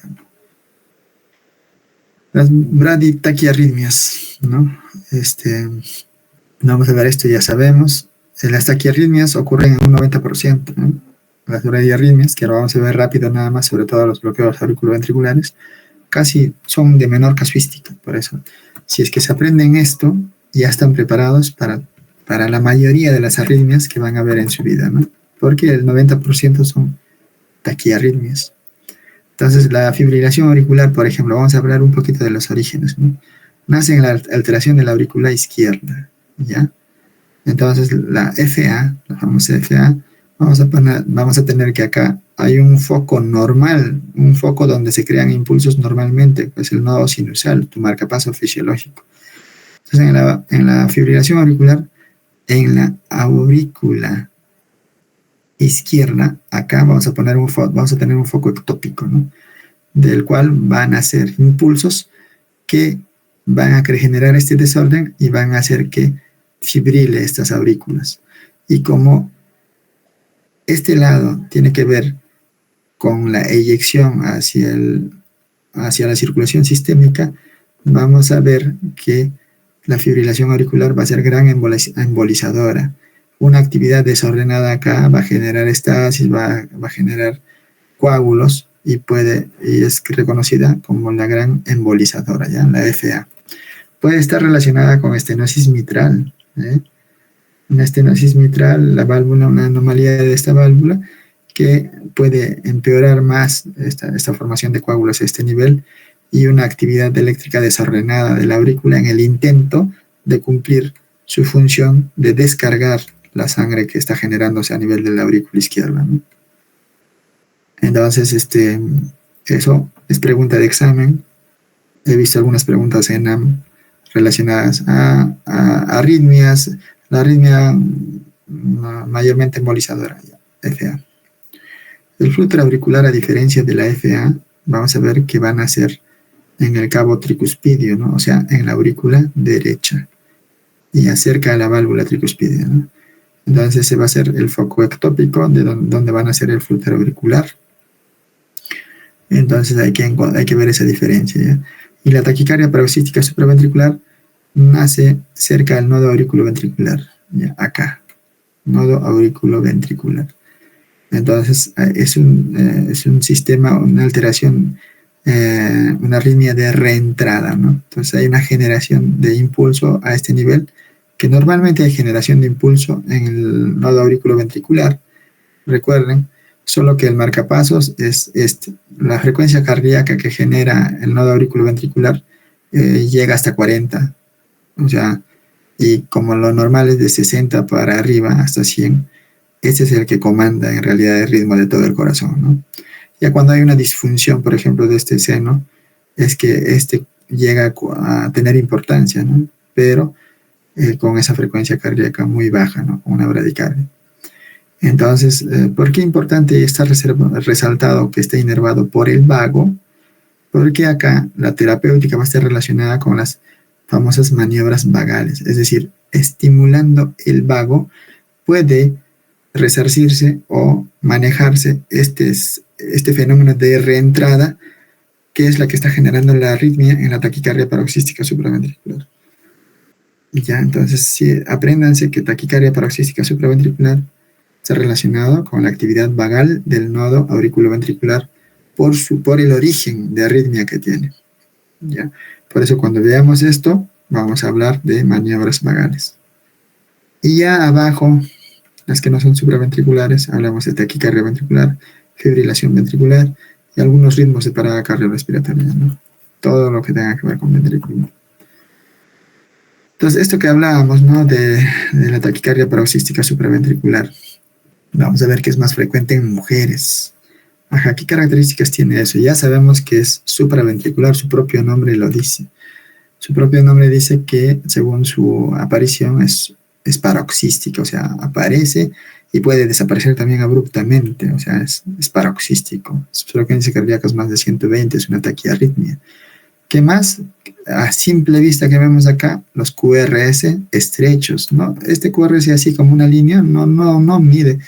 Las braditaquiarritmias, ¿no? Vamos a ver esto, ya sabemos. Las taquiarritmias ocurren en un 90%, ¿no? Las bradiarritmias, que ahora vamos a ver rápido nada más, sobre todo los bloqueos auriculoventriculares, casi son de menor casuística. Por eso, si es que se aprenden esto, ya están preparados para la mayoría de las arritmias que van a ver en su vida, ¿no? Porque el 90% son taquiarritmias. Entonces, la fibrilación auricular, por ejemplo, vamos a hablar un poquito de los orígenes, ¿no? Nace en la alteración de la aurícula izquierda, ¿ya? Entonces, la FA, la famosa FA, vamos a tener que acá hay un foco normal, un foco donde se crean impulsos normalmente, pues el nodo sinusal, tu marcapaso fisiológico. Entonces, en la fibrilación auricular, en la aurícula izquierda, acá vamos a tener un foco ectópico, ¿no? Del cual van a ser impulsos que van a generar este desorden y van a hacer que fibrile estas aurículas. Y como este lado tiene que ver con la eyección hacia la circulación sistémica, vamos a ver que la fibrilación auricular va a ser gran embolizadora. Una actividad desordenada acá va a generar estasis, va a generar coágulos y es reconocida como la gran embolizadora, ¿ya? La FA. Puede estar relacionada con estenosis mitral, ¿eh? Una estenosis mitral, una anomalía de esta válvula que puede empeorar más esta formación de coágulos a este nivel y una actividad eléctrica desordenada de la aurícula en el intento de cumplir su función de descargar la sangre que está generándose a nivel de la aurícula izquierda, ¿no? Entonces, eso es pregunta de examen. He visto algunas preguntas en ENAM relacionadas a arritmias, la arritmia mayormente embolizadora, FA. El flúter auricular, a diferencia de la FA, vamos a ver que van a ser en el cabo tricuspidio, ¿no? O sea, en la aurícula derecha y acerca de la válvula tricuspidia, ¿no? Entonces ese va a ser el foco ectópico de donde van a ser el flúter auricular. Entonces hay que ver esa diferencia, ¿ya? Y la taquicardia paroxística supraventricular nace cerca del nodo auriculoventricular, ¿ya? Acá, nodo auriculoventricular. Entonces es un sistema, una alteración, una arritmia de reentrada, ¿no? Entonces hay una generación de impulso a este nivel, que normalmente hay generación de impulso en el nodo auriculoventricular, recuerden, solo que el marcapasos es la frecuencia cardíaca que genera el nodo auriculoventricular llega hasta 40, o sea, y como lo normal es de 60 para arriba hasta 100, ese es el que comanda en realidad el ritmo de todo el corazón, ¿no? Ya cuando hay una disfunción, por ejemplo, de este seno, es que llega a tener importancia, ¿no? Pero con esa frecuencia cardíaca muy baja, ¿no? Con una bradicardia. Entonces, ¿por qué es importante estar resaltado que esté inervado por el vago? Porque acá la terapéutica va a estar relacionada con las famosas maniobras vagales, es decir, estimulando el vago puede resarcirse o manejarse este fenómeno de reentrada, que es la que está generando la arritmia en la taquicardia paroxística supraventricular. Y ya, entonces, sí, apréndanse que taquicardia paroxística supraventricular está relacionado con la actividad vagal del nodo auriculoventricular por el origen de arritmia que tiene. ¿Ya? Por eso cuando veamos esto, vamos a hablar de maniobras vagales. Y ya abajo, las que no son supraventriculares, hablamos de taquicardia ventricular, fibrilación ventricular y algunos ritmos de parada cardiorrespiratoria, ¿no? Todo lo que tenga que ver con ventrículo. Entonces, esto que hablábamos, ¿no? de la taquicardia paroxística supraventricular, vamos a ver que es más frecuente en mujeres. Ajá, ¿qué características tiene eso? Ya sabemos que es supraventricular, su propio nombre lo dice. Su propio nombre dice que, según su aparición, es paroxística, o sea, aparece y puede desaparecer también abruptamente, o sea, es paroxístico. Su frecuencia cardíaca es más de 120, es una taquiarritmia. ¿Qué más? A simple vista que vemos acá, los QRS estrechos, ¿no? Este QRS así como una línea no mide.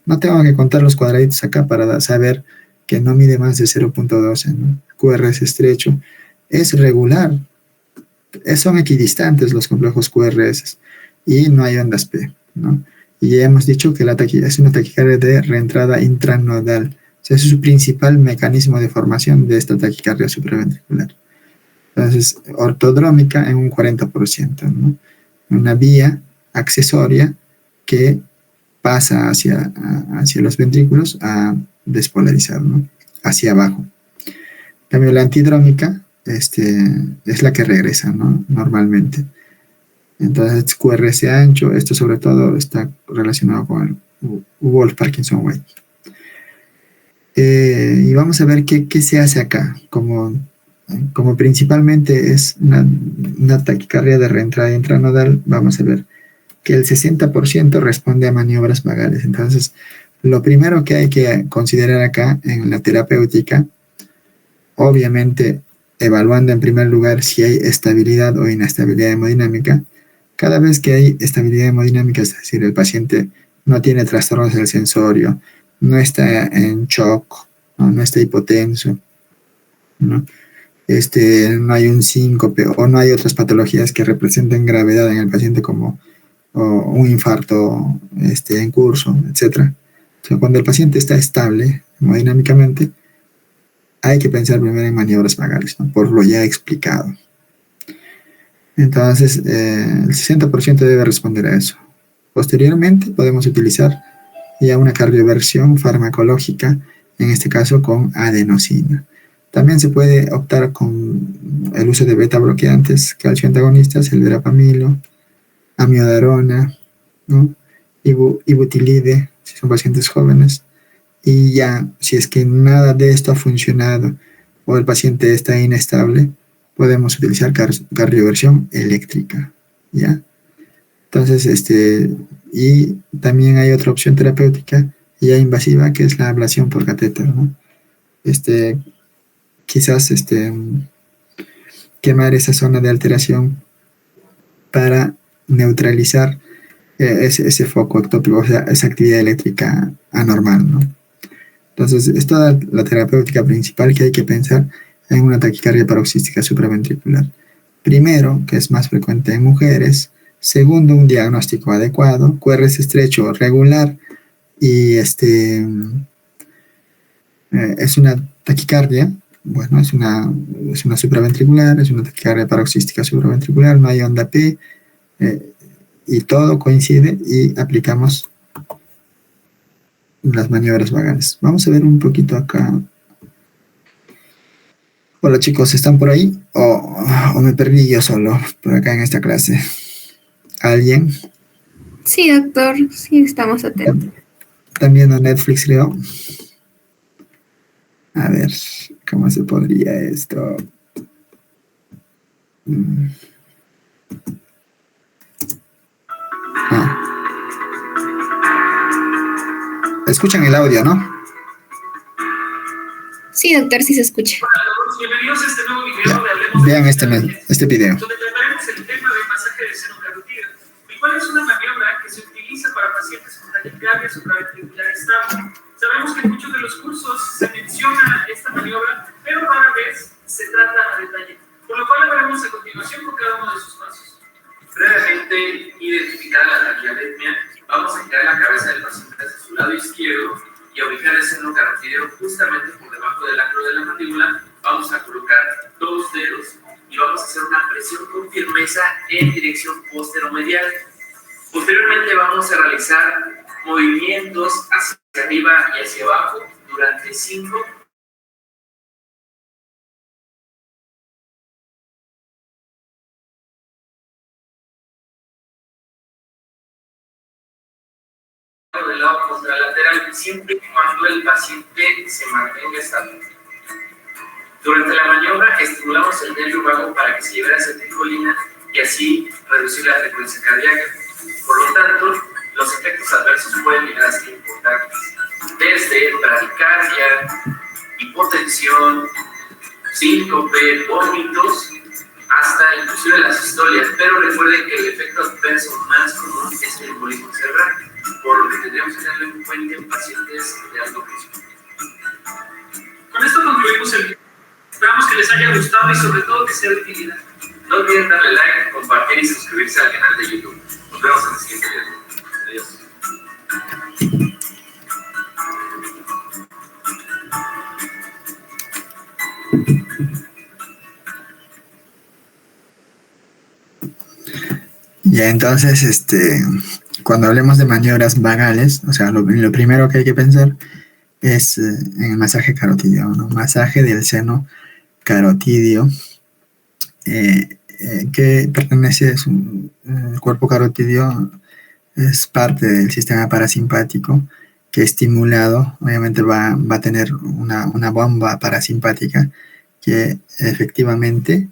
No tengo que contar los cuadraditos acá para saber que no mide más de 0.12, ¿no? QRS estrecho es regular. Son equidistantes los complejos QRS y no hay ondas P, ¿no? Y ya hemos dicho que es una taquicardia de reentrada intranodal. O sea, ese es su principal mecanismo de formación de esta taquicardia supraventricular. Entonces, ortodrómica en un 40%, ¿no? Una vía accesoria que pasa hacia los ventrículos a despolarizar, ¿no? Hacia abajo. En cambio, la antidrómica es la que regresa, ¿no? Normalmente. Entonces, QRS ancho, esto sobre todo está relacionado con el Wolff-Parkinson-White. Y vamos a ver qué se hace acá, como principalmente es una taquicardia de reentrada intranodal, vamos a ver que el 60% responde a maniobras vagales. Entonces, lo primero que hay que considerar acá en la terapéutica, obviamente evaluando en primer lugar si hay estabilidad o inestabilidad hemodinámica. Cada vez que hay estabilidad hemodinámica, es decir, el paciente no tiene trastornos del sensorio, no está en shock, no está hipotenso, ¿no? No hay un síncope o no hay otras patologías que representen gravedad en el paciente como un infarto en curso, etc. O sea, cuando el paciente está estable hemodinámicamente, hay que pensar primero en maniobras vagales, ¿no? Por lo ya explicado. Entonces, el 60% debe responder a eso. Posteriormente, podemos utilizar ya una cardioversión farmacológica, en este caso con adenosina. También se puede optar con el uso de beta bloqueantes, calcio antagonistas, el verapamilo, amiodarona, ¿no? Ibutilide, si son pacientes jóvenes, y ya, si es que nada de esto ha funcionado o el paciente está inestable, podemos utilizar cardioversión eléctrica, ¿ya? Entonces, y también hay otra opción terapéutica ya invasiva, que es la ablación por catéter, ¿no? Quizás, quemar esa zona de alteración para neutralizar ese foco ectópico, o sea, esa actividad eléctrica anormal, ¿no? Entonces, es toda la terapéutica principal que hay que pensar en una taquicardia paroxística supraventricular. Primero, que es más frecuente en mujeres. Segundo, un diagnóstico adecuado, QRS estrecho regular y es una taquicardia, bueno, es una supraventricular, es una taquicardia paroxística supraventricular, no hay onda P, y todo coincide y aplicamos las maniobras vagales. Vamos a ver un poquito acá. Hola chicos, ¿están por ahí? ¿O me perdí yo solo por acá en esta clase? ¿Alguien? Sí, doctor, sí, estamos atentos. ¿Están viendo Netflix, creo? A ver, ¿cómo se podría esto? Escuchan el audio, ¿no? Sí, doctor, sí se escucha. Hola a todos, bienvenidos a este nuevo video de Hablemos Vean de este video. donde trataremos el tema del masaje de seno carotídeo, el cual es una maniobra que se utiliza para pacientes con taquicardia supraventricular estable. Sabemos que en muchos de los cursos se menciona esta maniobra, pero rara vez se trata a detalle, por lo cual hablaremos a continuación con cada uno de sus pasos. Previamente identificada la taquiarritmia, vamos a girar la cabeza del paciente hacia su lado izquierdo y a ubicar el seno carotídeo justamente por debajo del ángulo de la mandíbula. Vamos a colocar 2 dedos y vamos a hacer una presión con firmeza en dirección posteromedial. Posteriormente vamos a realizar movimientos hacia arriba y hacia abajo durante 5 del lado contralateral, siempre y cuando el paciente se mantenga estable. Durante la maniobra estimulamos el nervio vago para que se libere acetilcolina y así reducir la frecuencia cardíaca. Por lo tanto, los efectos adversos pueden llegar a ser importantes, desde bradicardia, hipotensión, síncope, vómitos, hasta inclusive las historias. Pero recuerden que el efecto adverso más común es el embolismo cerebral, por lo que tendríamos que tenerlo en cuenta en pacientes de alto riesgo. Con esto concluimos el video. Esperamos que les haya gustado y sobre todo que sea de utilidad. No olviden darle like, compartir y suscribirse al canal de YouTube. Nos vemos en el siguiente video. Adiós. Ya, entonces, cuando hablemos de maniobras vagales, o sea, lo primero que hay que pensar es en el masaje carotidio, ¿no? Masaje del seno carotidio, que pertenece a el cuerpo carotidio, es parte del sistema parasimpático, que estimulado, obviamente va a tener una bomba parasimpática que efectivamente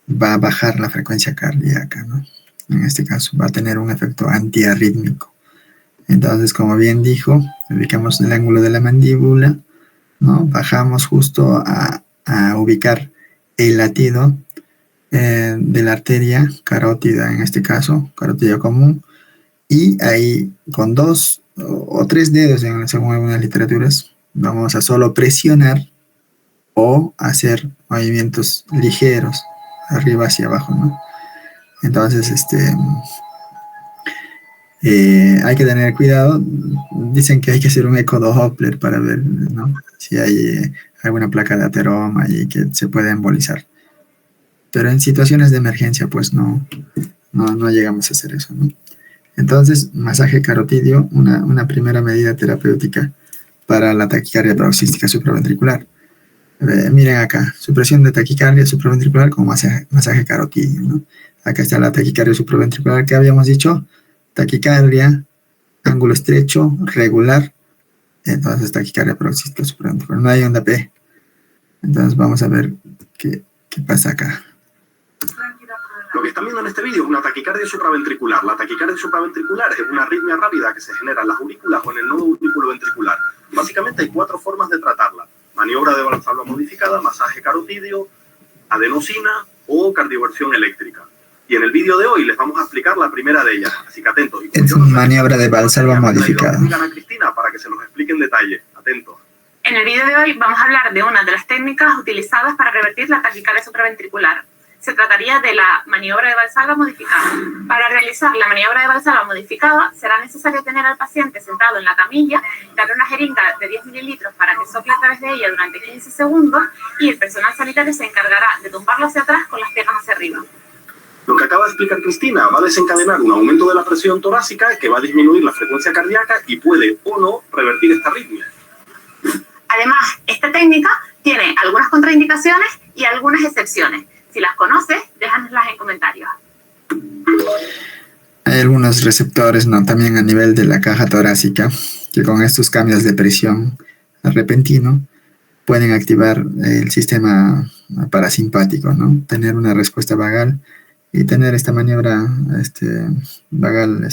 va a bajar la frecuencia cardíaca, ¿no? En este caso va a tener un efecto antiarrítmico. Entonces, como bien dijo, ubicamos el ángulo de la mandíbula, ¿no? Bajamos justo a ubicar el latido de la arteria carótida, en este caso, carotidio común, y ahí con 2 o 3 dedos, según algunas literaturas, vamos a solo presionar o hacer movimientos ligeros, arriba hacia abajo, ¿no? Entonces, hay que tener cuidado. Dicen que hay que hacer un ecodoppler para ver, ¿no?, si hay alguna placa de ateroma y que se puede embolizar. Pero en situaciones de emergencia, pues no llegamos a hacer eso, ¿no? Entonces, masaje carotidio, una primera medida terapéutica para la taquicardia paroxística supraventricular. Miren acá, supresión de taquicardia supraventricular con masaje carotidio, ¿no? Acá está la taquicardia supraventricular que habíamos dicho, taquicardia, ángulo estrecho, regular, Entonces taquicardia paroxística supraventricular. No hay onda P. Entonces vamos a ver qué pasa acá. Lo que están viendo en este vídeo es una taquicardia supraventricular. La taquicardia supraventricular es una arritmia rápida que se genera en las aurículas o en el nodo auriculoventricular. Básicamente hay 4 formas de tratarla: maniobra de valsalva modificada, masaje carotidio, adenosina o cardioversión eléctrica. Y en el vídeo de hoy les vamos a explicar la primera de ellas, así que atentos. Es una maniobra de valsalva modificada. A Cristina para que se los explique en detalle. Atentos. En el vídeo de hoy vamos a hablar de una de las técnicas utilizadas para revertir la taquicardia supraventricular. Se trataría de la maniobra de valsalva modificada. Para realizar la maniobra de valsalva modificada será necesario tener al paciente sentado en la camilla, darle una jeringa de 10 mililitros para que sople a través de ella durante 15 segundos y el personal sanitario se encargará de tumbarlo hacia atrás con las piernas hacia arriba. Lo que acaba de explicar Cristina va a desencadenar un aumento de la presión torácica que va a disminuir la frecuencia cardíaca y puede o no revertir esta arritmia. Además, esta técnica tiene algunas contraindicaciones y algunas excepciones. Si las conoces, déjanoslas en comentarios. Hay algunos receptores, ¿no? También a nivel de la caja torácica, que con estos cambios de presión repentino pueden activar el sistema parasimpático, ¿no? Tener una respuesta vagal y tener esta maniobra vagal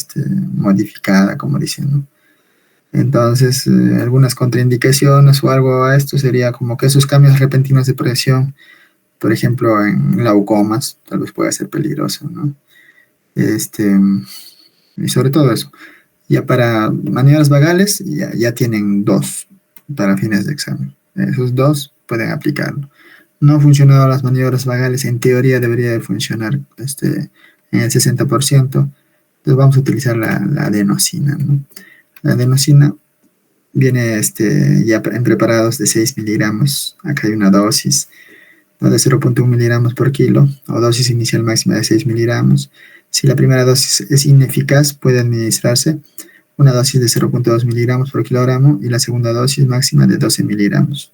modificada, como dicen, ¿no? Entonces, algunas contraindicaciones o algo a esto sería como que esos cambios repentinos de presión, por ejemplo, en glaucomas, tal vez pueda ser peligroso, ¿no? Y sobre todo eso. Ya para maniobras vagales, ya tienen 2 para fines de examen. Esos 2 pueden aplicarlo. No han funcionado las maniobras vagales, en teoría debería de funcionar en el 60%. Entonces vamos a utilizar la adenosina, ¿no? La adenosina viene ya en preparados de 6 miligramos. Acá hay una dosis, ¿no?, de 0.1 miligramos por kilo, o dosis inicial máxima de 6 miligramos. Si la primera dosis es ineficaz, puede administrarse una dosis de 0.2 miligramos por kilogramo y la segunda dosis máxima de 12 miligramos.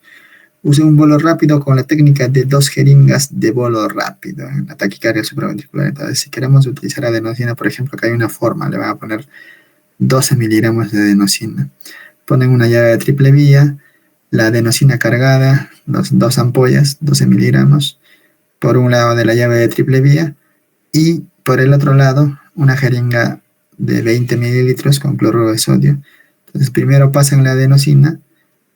Use un bolo rápido con la técnica de 2 jeringas de bolo rápido en la taquicardia supraventricular. Entonces, si queremos utilizar adenosina, por ejemplo, acá hay una forma, le van a poner 12 miligramos de adenosina. Ponen una llave de triple vía, la adenosina cargada, 2 ampollas, 12 miligramos, por un lado de la llave de triple vía, y por el otro lado, una jeringa de 20 mililitros con cloruro de sodio. Entonces, primero pasan la adenosina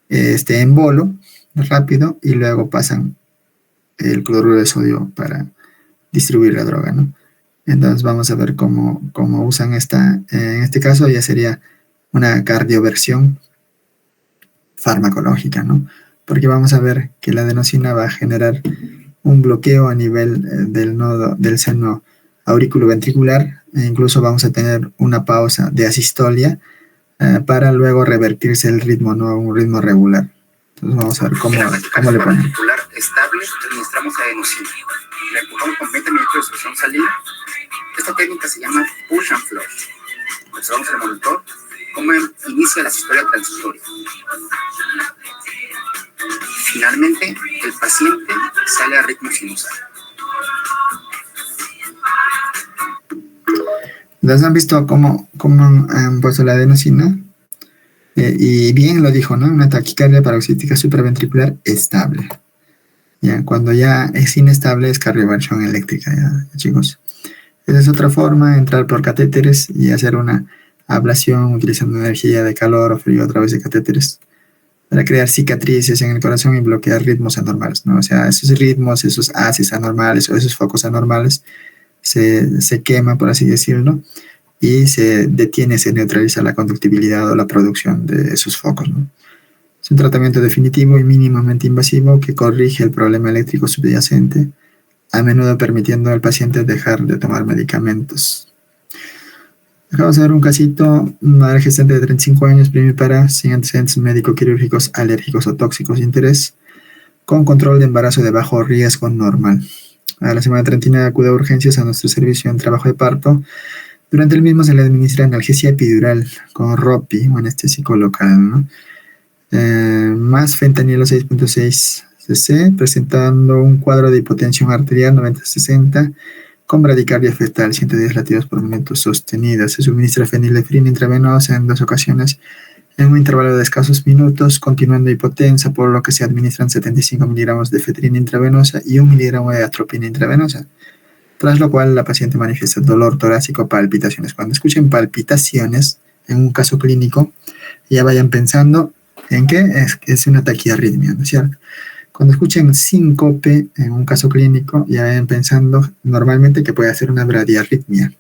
en bolo, rápido, y luego pasan el cloruro de sodio para distribuir la droga, ¿no? Entonces, vamos a ver cómo usan esta. En este caso, ya sería una cardioversión farmacológica, ¿no? Porque vamos a ver que la adenosina va a generar un bloqueo a nivel del nodo del seno auriculoventricular, e incluso vamos a tener una pausa de asistolia para luego revertirse el ritmo, ¿no?, a un ritmo regular. Entonces vamos a ver cómo le ponemos. Estable, administramos adenosina. Le empujamos con 20 mililitros de solución salina. Esta técnica se llama push and flow. Observamos el monitor cómo inicia la sistolia transitoria. Finalmente, el paciente sale a ritmo sinusal. ¿Las han visto cómo han puesto la adenosina? Y bien lo dijo, ¿no? Una taquicardia paroxística supraventricular estable. Ya, cuando ya es inestable es cardioversión eléctrica, ya, chicos. Esa es otra forma, entrar por catéteres y hacer una ablación utilizando energía de calor o frío a través de catéteres para crear cicatrices en el corazón y bloquear ritmos anormales, ¿no? O sea, esos ritmos, esos haces anormales o esos focos anormales se quema, por así decirlo, y se detiene, se neutraliza la conductibilidad o la producción de esos focos, ¿no? Es un tratamiento definitivo y mínimamente invasivo que corrige el problema eléctrico subyacente, a menudo permitiendo al paciente dejar de tomar medicamentos. Acabamos de ver un casito, madre gestante de 35 años, primípara, sin antecedentes médico-quirúrgicos, alérgicos o tóxicos de interés, con control de embarazo de bajo riesgo normal. A la semana 39 acude a urgencias a nuestro servicio en trabajo de parto. Durante el mismo se le administra analgesia epidural con ROPI o anestésico local, ¿no? Más fentanilo 6.6 cc, presentando un cuadro de hipotensión arterial 90-60 con bradicardia fetal 110 latidos por minuto sostenida. Se suministra fenilefrina intravenosa en 2 ocasiones en un intervalo de escasos minutos, continuando hipotensa, por lo que se administran 75 miligramos de efedrina intravenosa y 1 miligramo de atropina intravenosa, tras lo cual la paciente manifiesta dolor torácico, palpitaciones. Cuando escuchen palpitaciones en un caso clínico, ya vayan pensando en que es una taquiarritmia, ¿no es cierto? Cuando escuchen síncope en un caso clínico, ya vayan pensando normalmente que puede ser una bradiarritmia.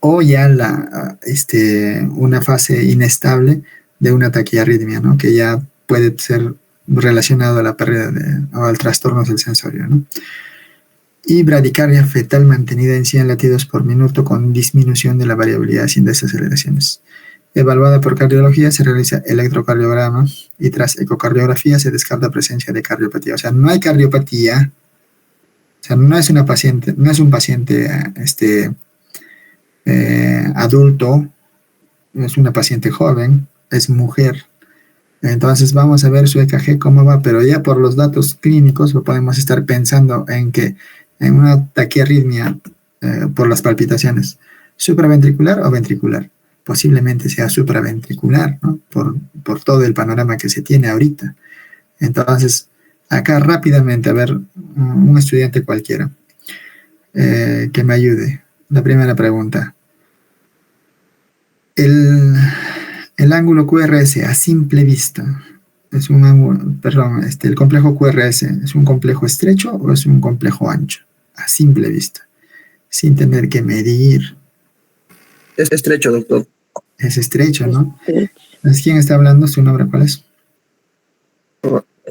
O ya una fase inestable de una taquiarritmia, ¿no? Que ya puede ser relacionado a la pérdida o al trastorno del sensorio, ¿no? Y bradicardia fetal mantenida en 100 latidos por minuto con disminución de la variabilidad sin desaceleraciones. Evaluada por cardiología, se realiza electrocardiograma y tras ecocardiografía se descarta presencia de cardiopatía. O sea, no hay cardiopatía. O sea, no es un paciente adulto, es una paciente joven, es mujer. Entonces vamos a ver su EKG cómo va, pero ya por los datos clínicos podemos estar pensando en que en una taquiarritmia por las palpitaciones, supraventricular o ventricular. Posiblemente sea supraventricular, ¿no? Por todo el panorama que se tiene ahorita. Entonces, acá rápidamente, a ver, un estudiante cualquiera que me ayude. La primera pregunta. El ángulo QRS a simple vista es un ángulo, perdón, el complejo QRS ¿es un complejo estrecho o es un complejo ancho? A simple vista, sin tener que medir. Es estrecho, doctor. Es estrecho, ¿no? ¿Es quién está hablando? ¿Su nombre cuál es?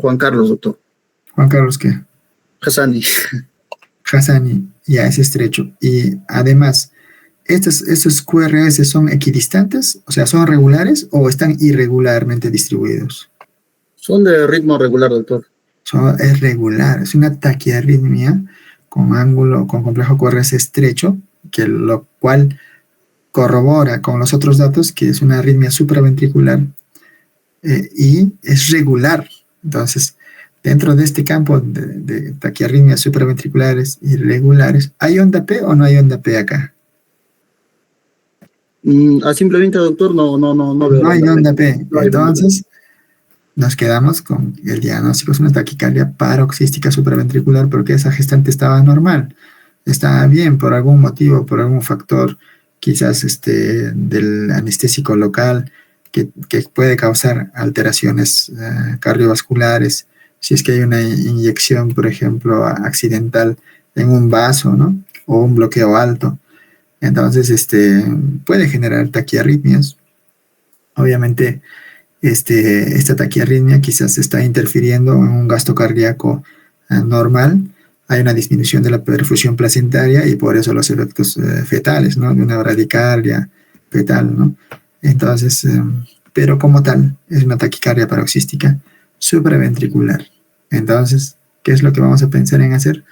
Juan Carlos, doctor. ¿Juan Carlos qué? Hassani. Hassani, ya es estrecho. Y además, ¿estos QRS son equidistantes? O sea, ¿son regulares o están irregularmente distribuidos? Son de ritmo regular, doctor. Es regular, es una taquiarritmia con complejo QRS estrecho, lo cual corrobora con los otros datos que es una arritmia supraventricular y es regular. Entonces, dentro de este campo de taquiarritmias supraventriculares irregulares, ¿hay onda P o no hay onda P acá? A simple vista, doctor, no veo. No hay onda P. Entonces, nos quedamos con el diagnóstico, es una taquicardia paroxística supraventricular porque esa gestante estaba normal, estaba bien por algún motivo, por algún factor, quizás del anestésico local que puede causar alteraciones cardiovasculares, si es que hay una inyección, por ejemplo, accidental en un vaso, ¿no? O un bloqueo alto. Entonces, puede generar taquiarritmias. Obviamente, esta taquiarritmia quizás está interfiriendo en un gasto cardíaco normal. Hay una disminución de la perfusión placentaria y por eso los efectos fetales, ¿no? De una bradicardia fetal, ¿no? Entonces, pero como tal, es una taquicardia paroxística supraventricular. Entonces, ¿qué es lo que vamos a pensar en hacer?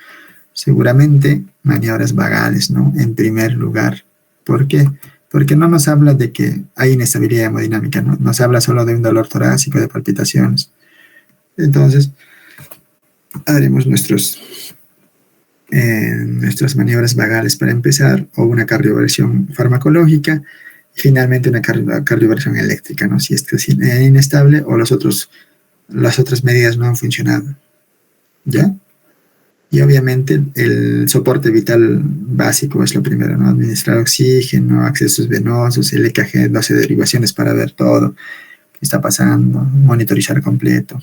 Seguramente maniobras vagales, ¿no? En primer lugar. ¿Por qué? Porque no nos habla de que hay inestabilidad hemodinámica, ¿no? Nos habla solo de un dolor torácico, de palpitaciones. Entonces, haremos nuestras maniobras vagales para empezar, o una cardioversión farmacológica, y finalmente una cardioversión eléctrica, ¿no? Si es que es inestable o las otras medidas no han funcionado. ¿Ya? Y obviamente el soporte vital básico es lo primero, ¿no? Administrar oxígeno, accesos venosos, el EKG, 12 derivaciones para ver todo qué está pasando, monitorizar completo.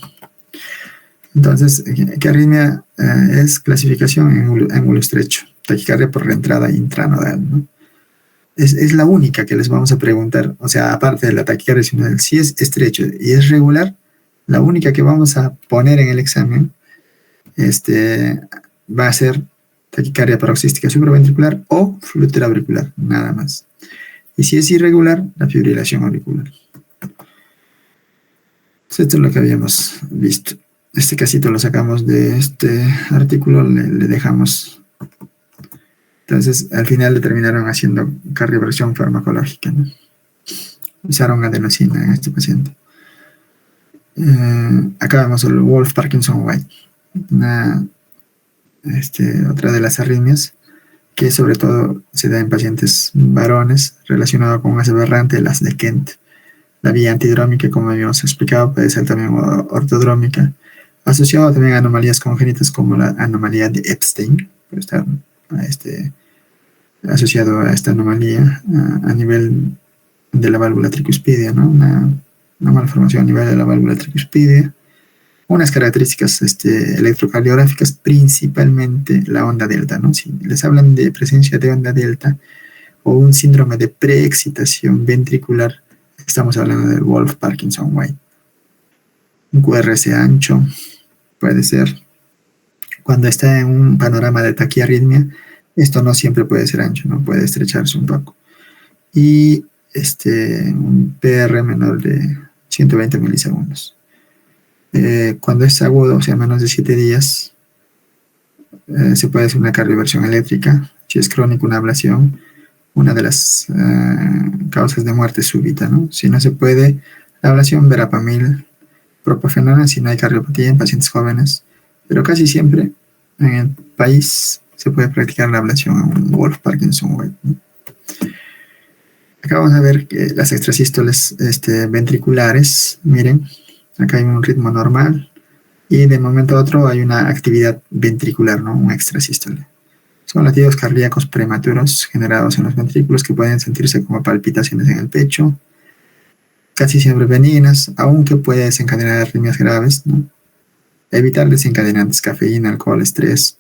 Entonces, ¿qué arritmia es? Clasificación en ángulo estrecho, taquicardia por reentrada intranodal, ¿no? Es la única que les vamos a preguntar, o sea, aparte de la taquicardia sinodal, si es estrecho y es regular, la única que vamos a poner en el examen va a ser taquicardia paroxística supraventricular o flutter auricular, nada más. Y si es irregular, la fibrilación auricular. Entonces, esto es lo que habíamos visto. Este casito lo sacamos de este artículo, le dejamos. Entonces, al final le terminaron haciendo cardioversión farmacológica, ¿no? Usaron adenosina en este paciente. Acá vemos el Wolff Parkinson White, otra de las arritmias que sobre todo se da en pacientes varones relacionado con un aberrante, las de Kent. La vía antidrómica, como habíamos explicado, puede ser también ortodrómica, asociado también a anomalías congénitas como la anomalía de Epstein, puede estar asociado a esta anomalía a nivel de la válvula tricuspidea, ¿no? Una malformación a nivel de la válvula tricuspidea. Unas características electrocardiográficas, principalmente la onda delta, ¿no? Si les hablan de presencia de onda delta o un síndrome de preexcitación ventricular, estamos hablando del Wolff-Parkinson-White. Un QRS ancho puede ser. Cuando está en un panorama de taquiarritmia, esto no siempre puede ser ancho, ¿no? Puede estrecharse un poco. Y un PR menor de 120 milisegundos. Cuando es agudo, o sea, menos de 7 días, se puede hacer una cardioversión eléctrica. Si es crónico, una ablación, una de las causas de muerte súbita, ¿no? Si no se puede, la ablación, verapamil, propafenona, si no hay cardiopatía en pacientes jóvenes, pero casi siempre en el país se puede practicar la ablación a un Wolff-Parkinson-White, ¿no? Acá vamos a ver que las extrasístoles ventriculares, miren, acá hay un ritmo normal y de momento a otro hay una actividad ventricular, ¿no? Un extrasístole. Son latidos cardíacos prematuros generados en los ventrículos que pueden sentirse como palpitaciones en el pecho, casi siempre benignas, aunque puede desencadenar arritmias graves, ¿no? Evitar desencadenantes, cafeína, alcohol, estrés,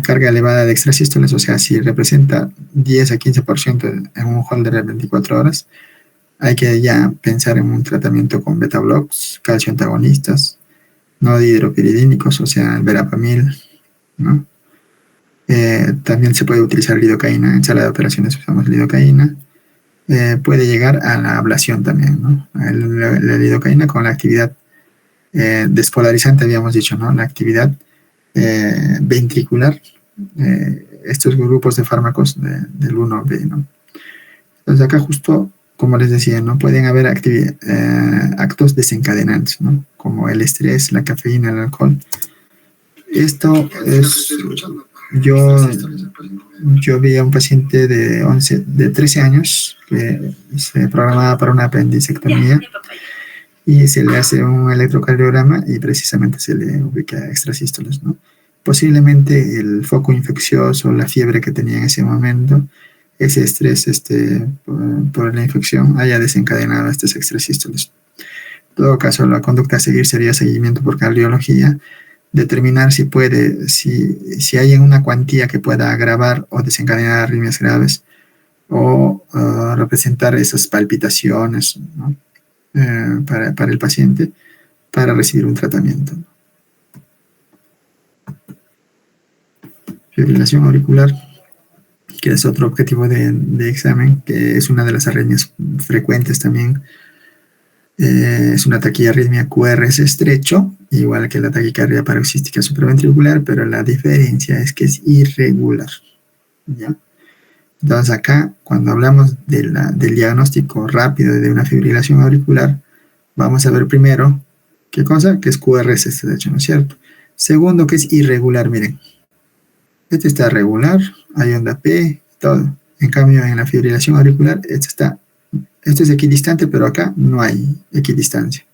carga elevada de extrasístoles, o sea, si representa 10 a 15% en un holder de 24 horas, hay que ya pensar en un tratamiento con beta blocks, calcio antagonistas, no dihidropiridínicos, o sea, el verapamil, ¿no? También se puede utilizar lidocaína, en sala de operaciones usamos lidocaína. Puede llegar a la ablación también, ¿no? La lidocaína con la actividad despolarizante, habíamos dicho, ¿no? La actividad ventricular, estos grupos de fármacos del 1B, ¿no? Entonces acá justo, como les decía, ¿no? Pueden haber actos desencadenantes, ¿no? Como el estrés, la cafeína, el alcohol. Esto es... Yo vi a un paciente de 13 años que se programaba para una apendicectomía y se le hace un electrocardiograma y precisamente se le ubica extrasístoles, ¿no? Posiblemente el foco infeccioso, la fiebre que tenía en ese momento, ese estrés por la infección haya desencadenado estos extrasístoles. En todo caso, la conducta a seguir sería seguimiento por cardiología, determinar si hay en una cuantía que pueda agravar o desencadenar arritmias graves o representar esas palpitaciones, ¿no? Para el paciente para recibir un tratamiento. Fibrilación auricular, que es otro objetivo de examen, que es una de las arritmias frecuentes también. Es una taquiarritmia QRS estrecho, igual que la taquicardia paroxística supraventricular, pero la diferencia es que es irregular, ¿ya? Entonces acá, cuando hablamos del diagnóstico rápido de una fibrilación auricular, vamos a ver primero, ¿qué cosa? Que es QRS estrecho, ¿no es cierto? Segundo, que es irregular, miren. Este está regular, hay onda P, todo. En cambio, en la fibrilación auricular, esto es equidistante, pero acá no hay equidistancia.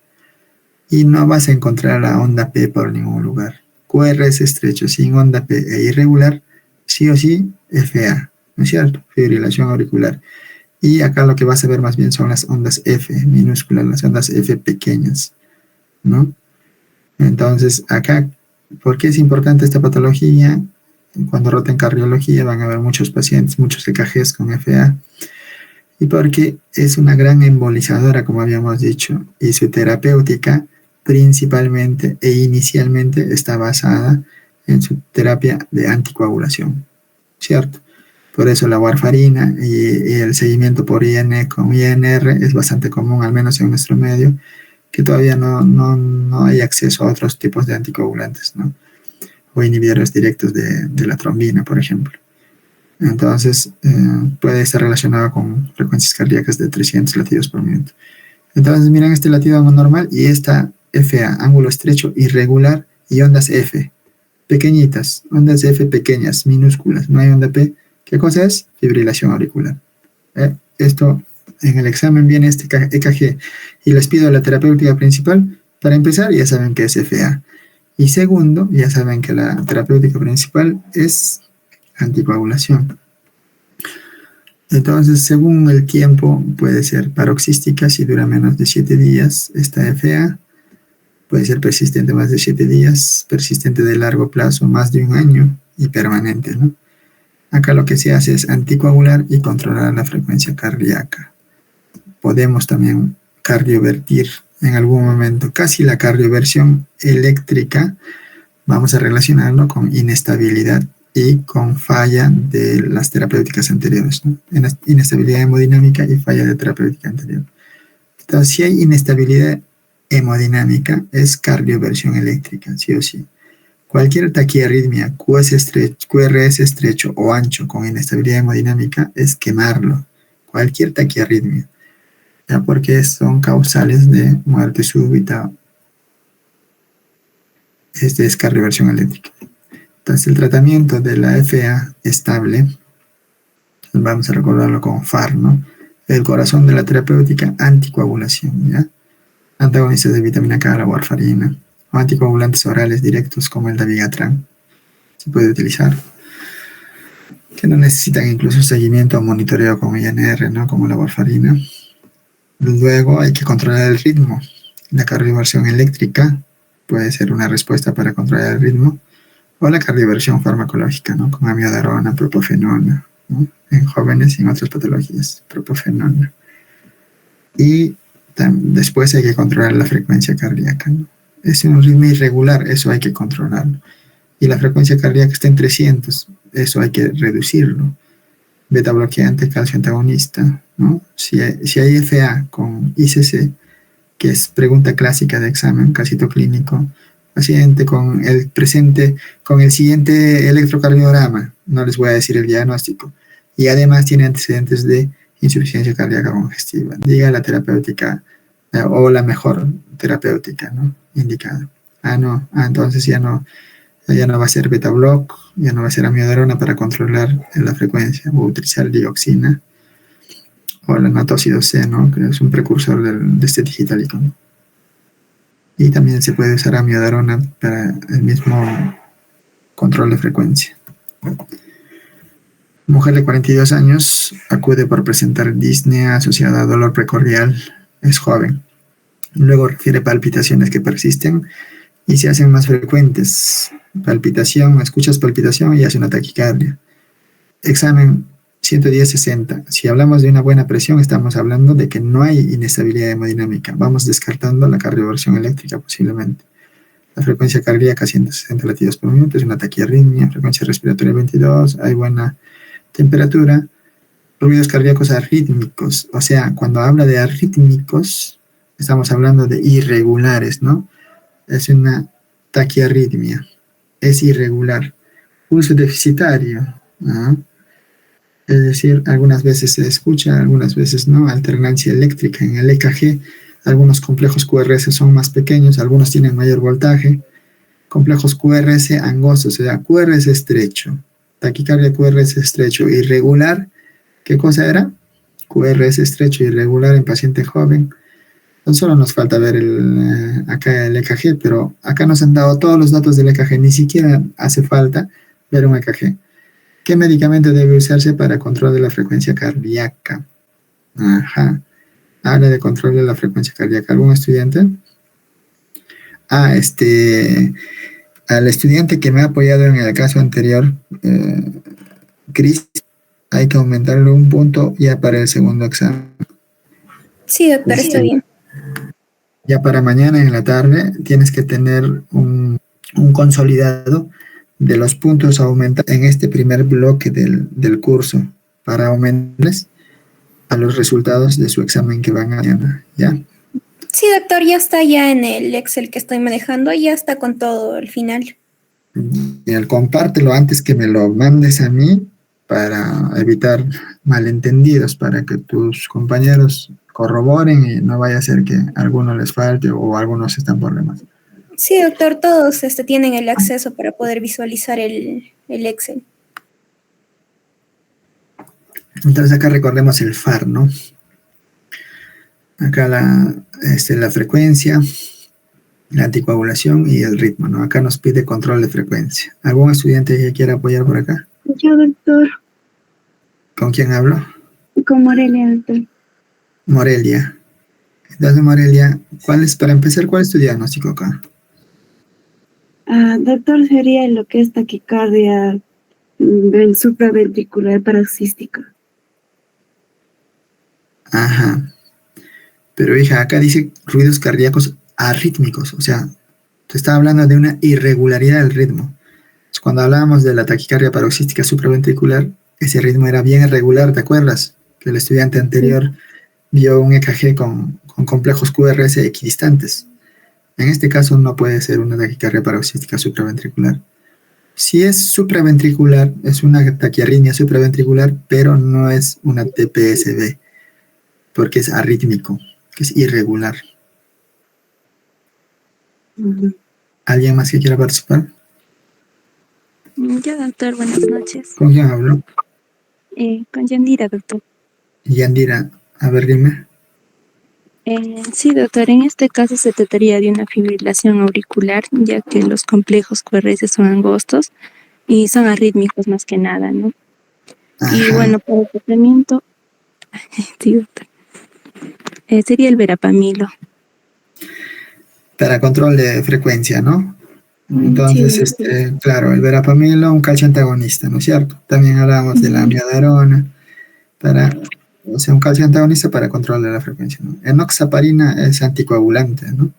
Y no vas a encontrar la onda P por ningún lugar. QRS estrecho sin onda P e irregular, sí o sí, FA, ¿no es cierto? Fibrilación auricular. Y acá lo que vas a ver más bien son las ondas F minúsculas, las ondas F pequeñas, ¿no? Entonces, acá, ¿por qué es importante esta patología? Cuando roten cardiología van a ver muchos pacientes, muchos EKGs con FA, y porque es una gran embolizadora, como habíamos dicho, y su terapéutica principalmente e inicialmente está basada en su terapia de anticoagulación, ¿cierto? Por eso la warfarina y el seguimiento por IN con INR es bastante común, al menos en nuestro medio, que todavía no hay acceso a otros tipos de anticoagulantes, ¿no? O inhibidores directos de la trombina, por ejemplo. Entonces, puede estar relacionado con frecuencias cardíacas de 300 latidos por minuto. Entonces, miren este latido normal y esta FA, ángulo estrecho, irregular, y ondas F, pequeñitas, ondas F pequeñas, minúsculas, no hay onda P. ¿Qué cosa es? Fibrilación auricular. Esto en el examen viene este EKG y les pido la terapéutica principal, para empezar ya saben que es FA. Y segundo, ya saben que la terapéutica principal es anticoagulación. Entonces, según el tiempo, puede ser paroxística si dura menos de 7 días, esta FA. Puede ser persistente más de 7 días, persistente de largo plazo, más de un año y permanente, ¿no? Acá lo que se hace es anticoagular y controlar la frecuencia cardíaca. Podemos también cardiovertir en algún momento. Casi la cardioversión eléctrica vamos a relacionarlo con inestabilidad y con falla de las terapéuticas anteriores, ¿no? Inestabilidad hemodinámica y falla de terapéutica anterior. Entonces, si hay inestabilidad hemodinámica, es cardioversión eléctrica, sí o sí. Cualquier taquiarritmia, QRS estrecho o ancho con inestabilidad hemodinámica es quemarlo. Cualquier taquiarritmia, ya porque son causales de muerte súbita. Este es cardioversión eléctrica. Entonces, el tratamiento de la FA estable, vamos a recordarlo con FAR, ¿no? El corazón de la terapéutica, anticoagulación, ¿ya? Antagonistas de vitamina K, la warfarina, o anticoagulantes orales directos como el dabigatran, se puede utilizar, que no necesitan incluso seguimiento o monitoreo como INR, ¿no? Como la warfarina. Luego hay que controlar el ritmo. La cardioversión eléctrica puede ser una respuesta para controlar el ritmo, o la cardioversión farmacológica, ¿no? Con amiodarona, propofenona, ¿no? En jóvenes y en otras patologías, propofenona. Y después hay que controlar la frecuencia cardíaca, ¿no? Es un ritmo irregular, eso hay que controlarlo. Y la frecuencia cardíaca está en 300, eso hay que reducirlo. Beta bloqueante, calcio antagonista, ¿no? Si hay FA con ICC, que es pregunta clásica de examen, casito clínico, paciente con el siguiente electrocardiograma, no les voy a decir el diagnóstico, y además tiene antecedentes de insuficiencia cardíaca congestiva. Diga la terapéutica o la mejor terapéutica, ¿no? Indicada. Entonces ya no va a ser beta block, ya no va a ser amiodarona para controlar la frecuencia, o utilizar dioxina o la natóxido C, ¿no? Que es un precursor de este digitalico, ¿no? Y también se puede usar amiodarona para el mismo control de frecuencia. Mujer de 42 años acude por presentar disnea asociada a dolor precordial, es joven. Luego refiere palpitaciones que persisten y se hacen más frecuentes. Escuchas palpitación y hace una taquicardia. Examen 110-60. Si hablamos de una buena presión, estamos hablando de que no hay inestabilidad hemodinámica. Vamos descartando la cardioversión eléctrica posiblemente. La frecuencia cardíaca 160 latidos por minuto, es una taquiarritmia. Frecuencia respiratoria 22, hay buena temperatura. Ruidos cardíacos arrítmicos. O sea, cuando habla de arrítmicos, estamos hablando de irregulares, ¿no? Es una taquiarritmia. Es irregular. Pulso deficitario, ¿no? Es decir, algunas veces se escucha, algunas veces no. Alternancia eléctrica en el EKG. Algunos complejos QRS son más pequeños, algunos tienen mayor voltaje. Complejos QRS angostos, o sea, QRS estrecho. Taquicardia QRS estrecho, irregular. ¿Qué cosa era? QRS estrecho, irregular en paciente joven. Entonces solo nos falta ver acá el EKG, pero acá nos han dado todos los datos del EKG, ni siquiera hace falta ver un EKG. ¿Qué medicamento debe usarse para control de la frecuencia cardíaca? Ajá. Habla de control de la frecuencia cardíaca. ¿Algún estudiante? Al estudiante que me ha apoyado en el caso anterior, Cris, hay que aumentarle un punto ya para el segundo examen. Sí, doctor, está bien. Ya para mañana en la tarde tienes que tener un consolidado de los puntos aumentados en este primer bloque del curso para aumentarles a los resultados de su examen que van mañana, ¿ya? Sí, doctor, ya está ya en el Excel que estoy manejando, ya está con todo al final. Y compártelo antes que me lo mandes a mí para evitar malentendidos, para que tus compañeros corroboren y no vaya a ser que a algunos les falte o a algunos están por demás. Sí, doctor, todos tienen el acceso para poder visualizar el Excel. Entonces acá recordemos el FAR, ¿no? Acá la frecuencia, la anticoagulación y el ritmo, ¿no? Acá nos pide control de frecuencia. ¿Algún estudiante que quiera apoyar por acá? Yo, doctor, ¿Con quién hablo? con Morelia, doctor. Morelia. Entonces, Morelia, para empezar, cuál es tu diagnóstico acá? Doctor, sería lo que es taquicardia supraventricular paroxística. Ajá. Pero hija, acá dice ruidos cardíacos arrítmicos, o sea, te está hablando de una irregularidad del ritmo. Cuando hablábamos de la taquicardia paroxística supraventricular, ese ritmo era bien irregular, ¿te acuerdas? Que el estudiante anterior vio un EKG con complejos QRS equidistantes. En este caso no puede ser una taquicardia paroxística supraventricular. Si es supraventricular, es una taquiarritmia supraventricular, pero no es una TPSB, porque es arrítmico, que es irregular. ¿Alguien más que quiera participar? Yo, doctor, buenas noches. ¿Con quién hablo? Con Yandira, doctor. Yandira, a ver, dime. Sí, doctor, en este caso se trataría de una fibrilación auricular, ya que los complejos QRS son angostos y son arrítmicos más que nada, ¿no? Ajá. Y bueno, para el tratamiento, sí, doctor, sería el verapamilo. Para control de frecuencia, ¿no? Entonces, Sí. claro, el verapamilo, un calcio antagonista, ¿no es cierto? También hablábamos de la amiodarona, o sea, un calcio antagonista para control de la frecuencia, ¿no? Enoxaparina es anticoagulante, ¿no?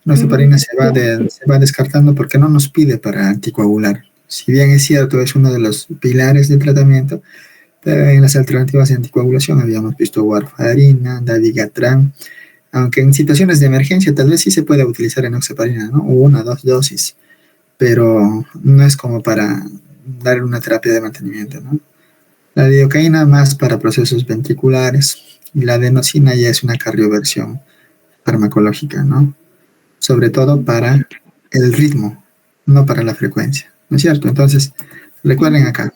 Enoxaparina se va descartando porque no nos pide para anticoagular. Si bien es cierto, es uno de los pilares del tratamiento, pero en las alternativas de anticoagulación habíamos visto warfarina, dabigatran, aunque en situaciones de emergencia tal vez sí se puede utilizar enoxaparina, ¿no? 1 o 2 dosis, pero no es como para dar una terapia de mantenimiento, ¿no? La lidocaína más para procesos ventriculares y la adenosina ya es una cardioversión farmacológica, ¿no? Sobre todo para el ritmo, no para la frecuencia, ¿no es cierto? Entonces, recuerden acá,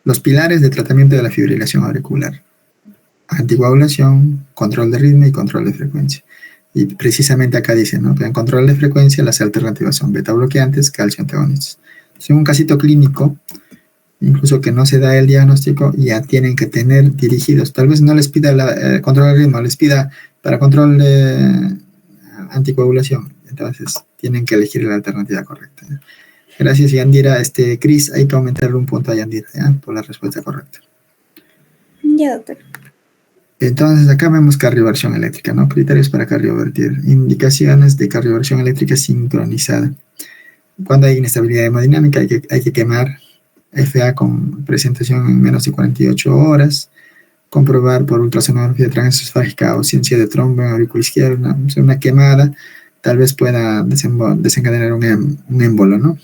los pilares de tratamiento de la fibrilación auricular: anticoagulación, control de ritmo y control de frecuencia. Y precisamente acá dice, ¿no? Que en control de frecuencia las alternativas son beta bloqueantes, calcio antagonistas. Si en un casito clínico, incluso que no se da el diagnóstico, ya tienen que tener dirigidos. Tal vez no les pida control de ritmo, les pida para control de anticoagulación. Entonces, tienen que elegir la alternativa correcta, ¿ya? Gracias, Yandira. Cris, hay que aumentarle un punto a Yandira, ¿ya? Por la respuesta correcta. Ya, doctor. Entonces, acá vemos cardioversión eléctrica, ¿no? Criterios para cardiovertir. Indicaciones de cardioversión eléctrica sincronizada. Cuando hay inestabilidad hemodinámica, hay que quemar FA con presentación en menos de 48 horas. Comprobar por ultrasonografía transesofágica ausencia de trombo en aurícula izquierda, una quemada, tal vez pueda desencadenar un émbolo, ¿no?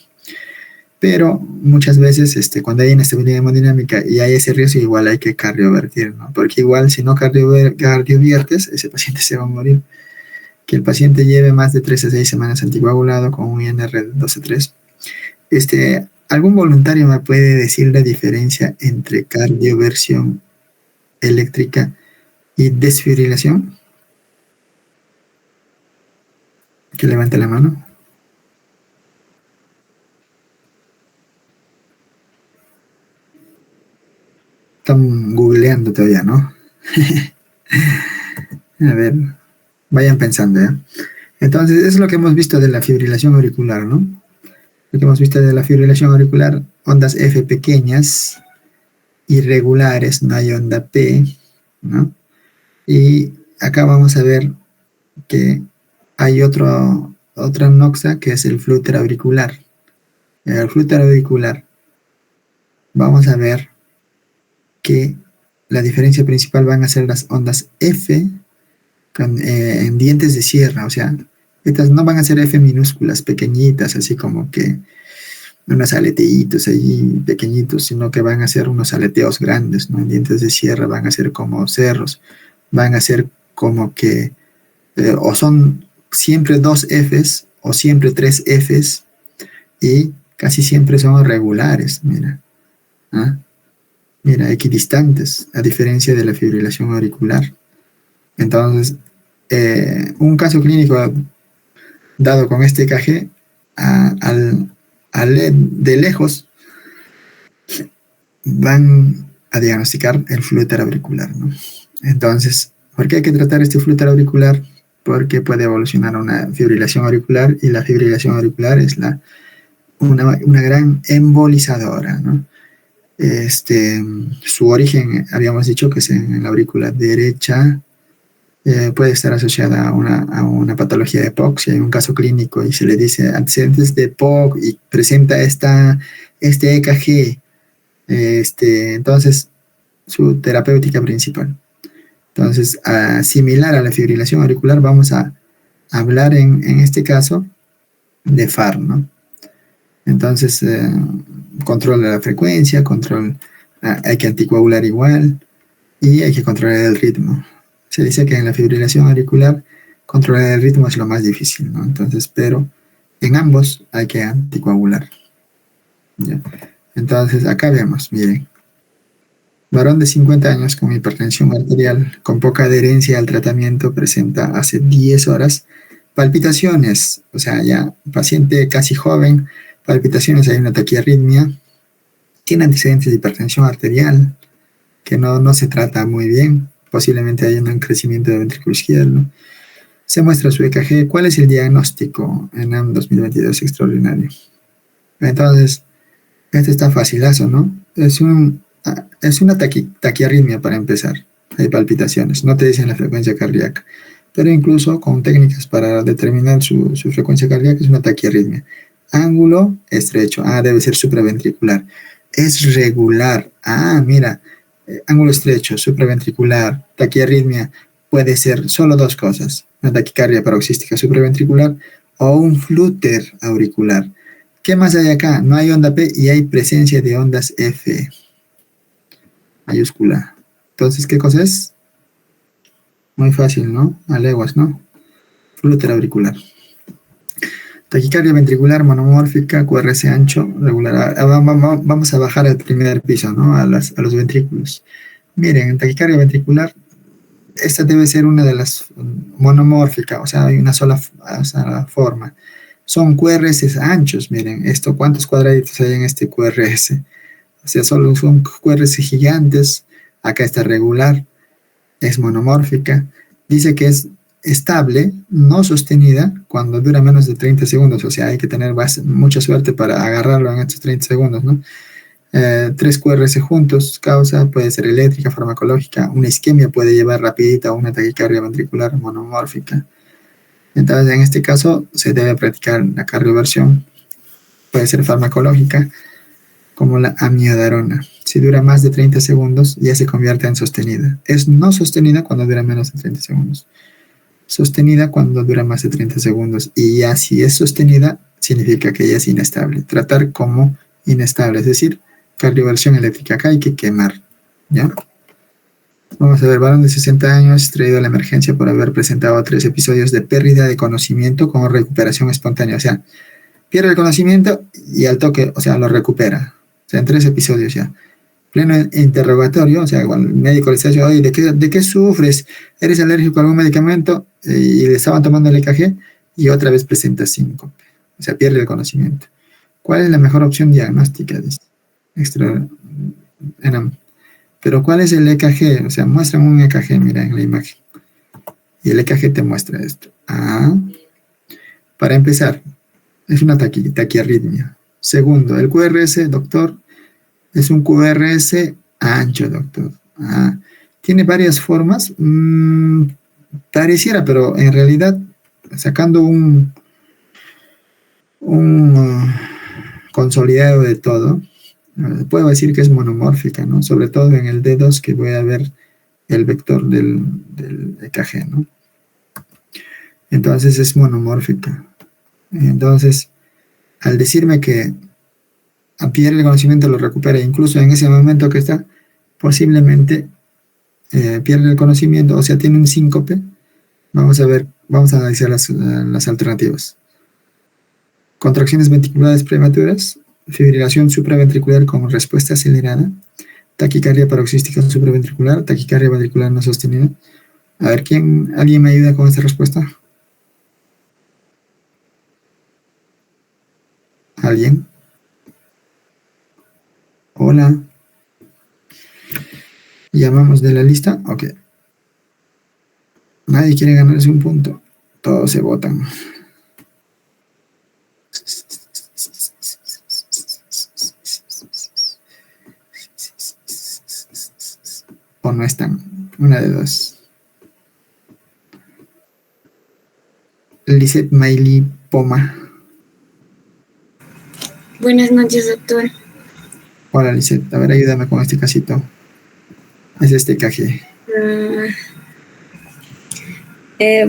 Pero muchas veces cuando hay inestabilidad hemodinámica y hay ese riesgo, igual hay que cardiovertir, ¿no? Porque igual si no cardioviertes, ese paciente se va a morir. Que el paciente lleve más de 3 a 6 semanas anticoagulado con un INR de 12,3. ¿Algún voluntario me puede decir la diferencia entre cardioversión eléctrica y desfibrilación? Que levante la mano. Están googleando todavía, ¿no? A ver, vayan pensando, ¿ya? Entonces, es lo que hemos visto de la fibrilación auricular, ¿no? Lo que hemos visto de la fibrilación auricular: ondas F pequeñas, irregulares, no hay onda P, ¿no? Y acá vamos a ver que hay otra noxa que es el flúter auricular. El flúter auricular, vamos a ver que la diferencia principal van a ser las ondas F en dientes de sierra, o sea, estas no van a ser F minúsculas, pequeñitas, así como que unos aleteitos ahí pequeñitos, sino que van a ser unos aleteos grandes, ¿no? En dientes de sierra van a ser como cerros, van a ser como que, o son siempre 2 Fs, o siempre 3 Fs, y casi siempre son regulares, mira. ¿Ah? Mira, equidistantes, a diferencia de la fibrilación auricular. Entonces, un caso clínico dado con este EKG, de lejos van a diagnosticar el flúter auricular, ¿no? Entonces, ¿por qué hay que tratar este flúter auricular? Porque puede evolucionar a una fibrilación auricular, y la fibrilación auricular es una gran embolizadora, ¿no? Su origen, habíamos dicho que es en la aurícula derecha, puede estar asociada a una patología de POC. Si hay un caso clínico y se le dice antecedentes de POC y presenta este EKG, entonces su terapéutica principal. Entonces, similar a la fibrilación auricular, vamos a hablar en este caso de FAR, ¿no? Entonces, control de la frecuencia, hay que anticoagular igual, y hay que controlar el ritmo. Se dice que en la fibrilación auricular controlar el ritmo es lo más difícil, ¿no? Entonces, pero en ambos hay que anticoagular. ¿Ya? Entonces, acá vemos, miren. Varón de 50 años con hipertensión arterial, con poca adherencia al tratamiento, presenta hace 10 horas palpitaciones, o sea, ya paciente casi joven, palpitaciones, hay una taquiarritmia, tiene antecedentes de hipertensión arterial, que no se trata muy bien, posiblemente hay un crecimiento del ventrículo izquierdo. Se muestra su EKG. ¿Cuál es el diagnóstico en AM 2022 extraordinario? Entonces, este está facilazo, ¿no? Es una taquiarritmia para empezar. Hay palpitaciones, no te dicen la frecuencia cardíaca, pero incluso con técnicas para determinar su frecuencia cardíaca es una taquiarritmia. Ángulo estrecho, debe ser supraventricular. Es regular, mira, ángulo estrecho, supraventricular, taquiarritmia, puede ser solo dos cosas: una taquicardia paroxística supraventricular o un flúter auricular. ¿Qué más hay acá? No hay onda P y hay presencia de ondas F mayúscula. Entonces, ¿qué cosa es? Muy fácil, ¿no? A leguas, ¿no? Flúter auricular. Taquicardia ventricular monomórfica, QRS ancho, regular. Vamos a bajar al primer piso, ¿no? A los ventrículos. Miren, en taquicardia ventricular, esta debe ser una de las monomórficas, o sea, hay una sola forma. Son QRS anchos, miren, ¿cuántos cuadraditos hay en este QRS? O sea, solo son QRS gigantes. Acá está regular, es monomórfica. Dice que es estable, no sostenida, cuando dura menos de 30 segundos. O sea, hay que tener mucha suerte para agarrarlo en estos 30 segundos, ¿no? 3 QRS juntos, causa puede ser eléctrica, farmacológica. Una isquemia puede llevar rapidita a una taquicardia ventricular monomórfica. Entonces, en este caso, se debe practicar la cardioversión. Puede ser farmacológica, como la amiodarona. Si dura más de 30 segundos, ya se convierte en sostenida. Es no sostenida cuando dura menos de 30 segundos. Sostenida cuando dura más de 30 segundos. Y ya si es sostenida, significa que ya es inestable. Tratar como inestable, es decir, cardioversión eléctrica. Acá hay que quemar, ¿ya? Vamos a ver, varón de 60 años, traído a la emergencia por haber presentado 3 episodios de pérdida de conocimiento con recuperación espontánea. O sea, pierde el conocimiento y al toque, o sea, lo recupera. O sea, en 3 episodios ya. Pleno interrogatorio, o sea, cuando el médico le está diciendo, oye, ¿de qué sufres? ¿Eres alérgico a algún medicamento? Y le estaban tomando el EKG y otra vez presenta síncope. O sea, pierde el conocimiento. ¿Cuál es la mejor opción diagnóstica? Pero ¿cuál es el EKG? O sea, muestran un EKG, mira en la imagen. Y el EKG te muestra esto. Para empezar, es una taquiarritmia. Segundo, el QRS, doctor, es un QRS ancho, doctor. Tiene varias formas. Pareciera, pero en realidad, sacando un consolidado de todo, puedo decir que es monomórfica, ¿no? Sobre todo en el D2, que voy a ver el vector del EKG, ¿no? Entonces es monomórfica. Entonces, al decirme que pierde el conocimiento, lo recupera, incluso en ese momento que está, posiblemente pierde el conocimiento, o sea, tiene un síncope. Vamos a analizar las alternativas. Contracciones ventriculares prematuras, fibrilación supraventricular con respuesta acelerada, taquicardia paroxística supraventricular, taquicardia ventricular no sostenida, A ver, ¿alguien me ayuda con esta respuesta? ¿Alguien? Hola. ¿Llamamos de la lista? Ok. Nadie quiere ganarse un punto. Todos se votan. O no están. Una de dos. Lisette Maili Poma. Buenas noches, doctor. Hola, Lisette. A ver, ayúdame con este casito. Es este EKG.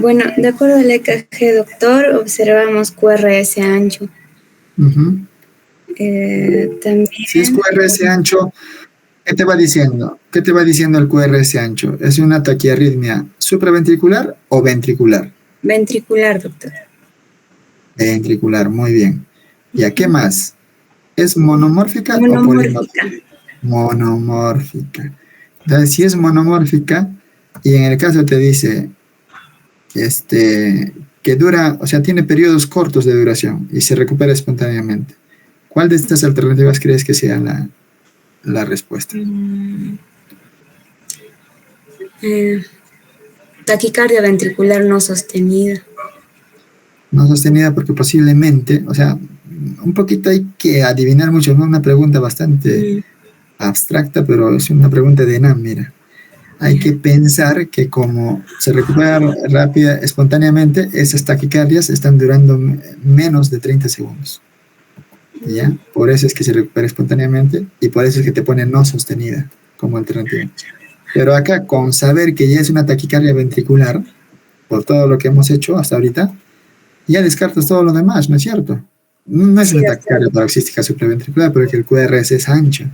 Bueno, de acuerdo al EKG, doctor, observamos QRS ancho. Ujú. También... Si es QRS ancho, ¿qué te va diciendo? ¿Qué te va diciendo el QRS ancho? ¿Es una taquiarritmia supraventricular o ventricular? Ventricular, doctor. Ventricular, muy bien. ¿Y a qué más? ¿Es monomórfica o polimórfica? Monomórfica. Entonces, si es monomórfica, y en el caso te dice que dura, o sea, tiene periodos cortos de duración y se recupera espontáneamente, ¿cuál de estas alternativas crees que sea la respuesta? Taquicardia ventricular no sostenida. No sostenida porque posiblemente, o sea, un poquito hay que adivinar mucho, ¿no? Una pregunta bastante abstracta, pero es una pregunta de ENAM, mira. Hay que pensar que como se recupera rápida, espontáneamente, esas taquicardias están durando menos de 30 segundos. ¿Ya? Por eso es que se recupera espontáneamente y por eso es que te pone no sostenida como alternativa. Pero acá, con saber que ya es una taquicardia ventricular, por todo lo que hemos hecho hasta ahorita, ya descartas todo lo demás, ¿no es cierto? No es una taquicardia paroxística supraventricular, pero que el QRS es ancho.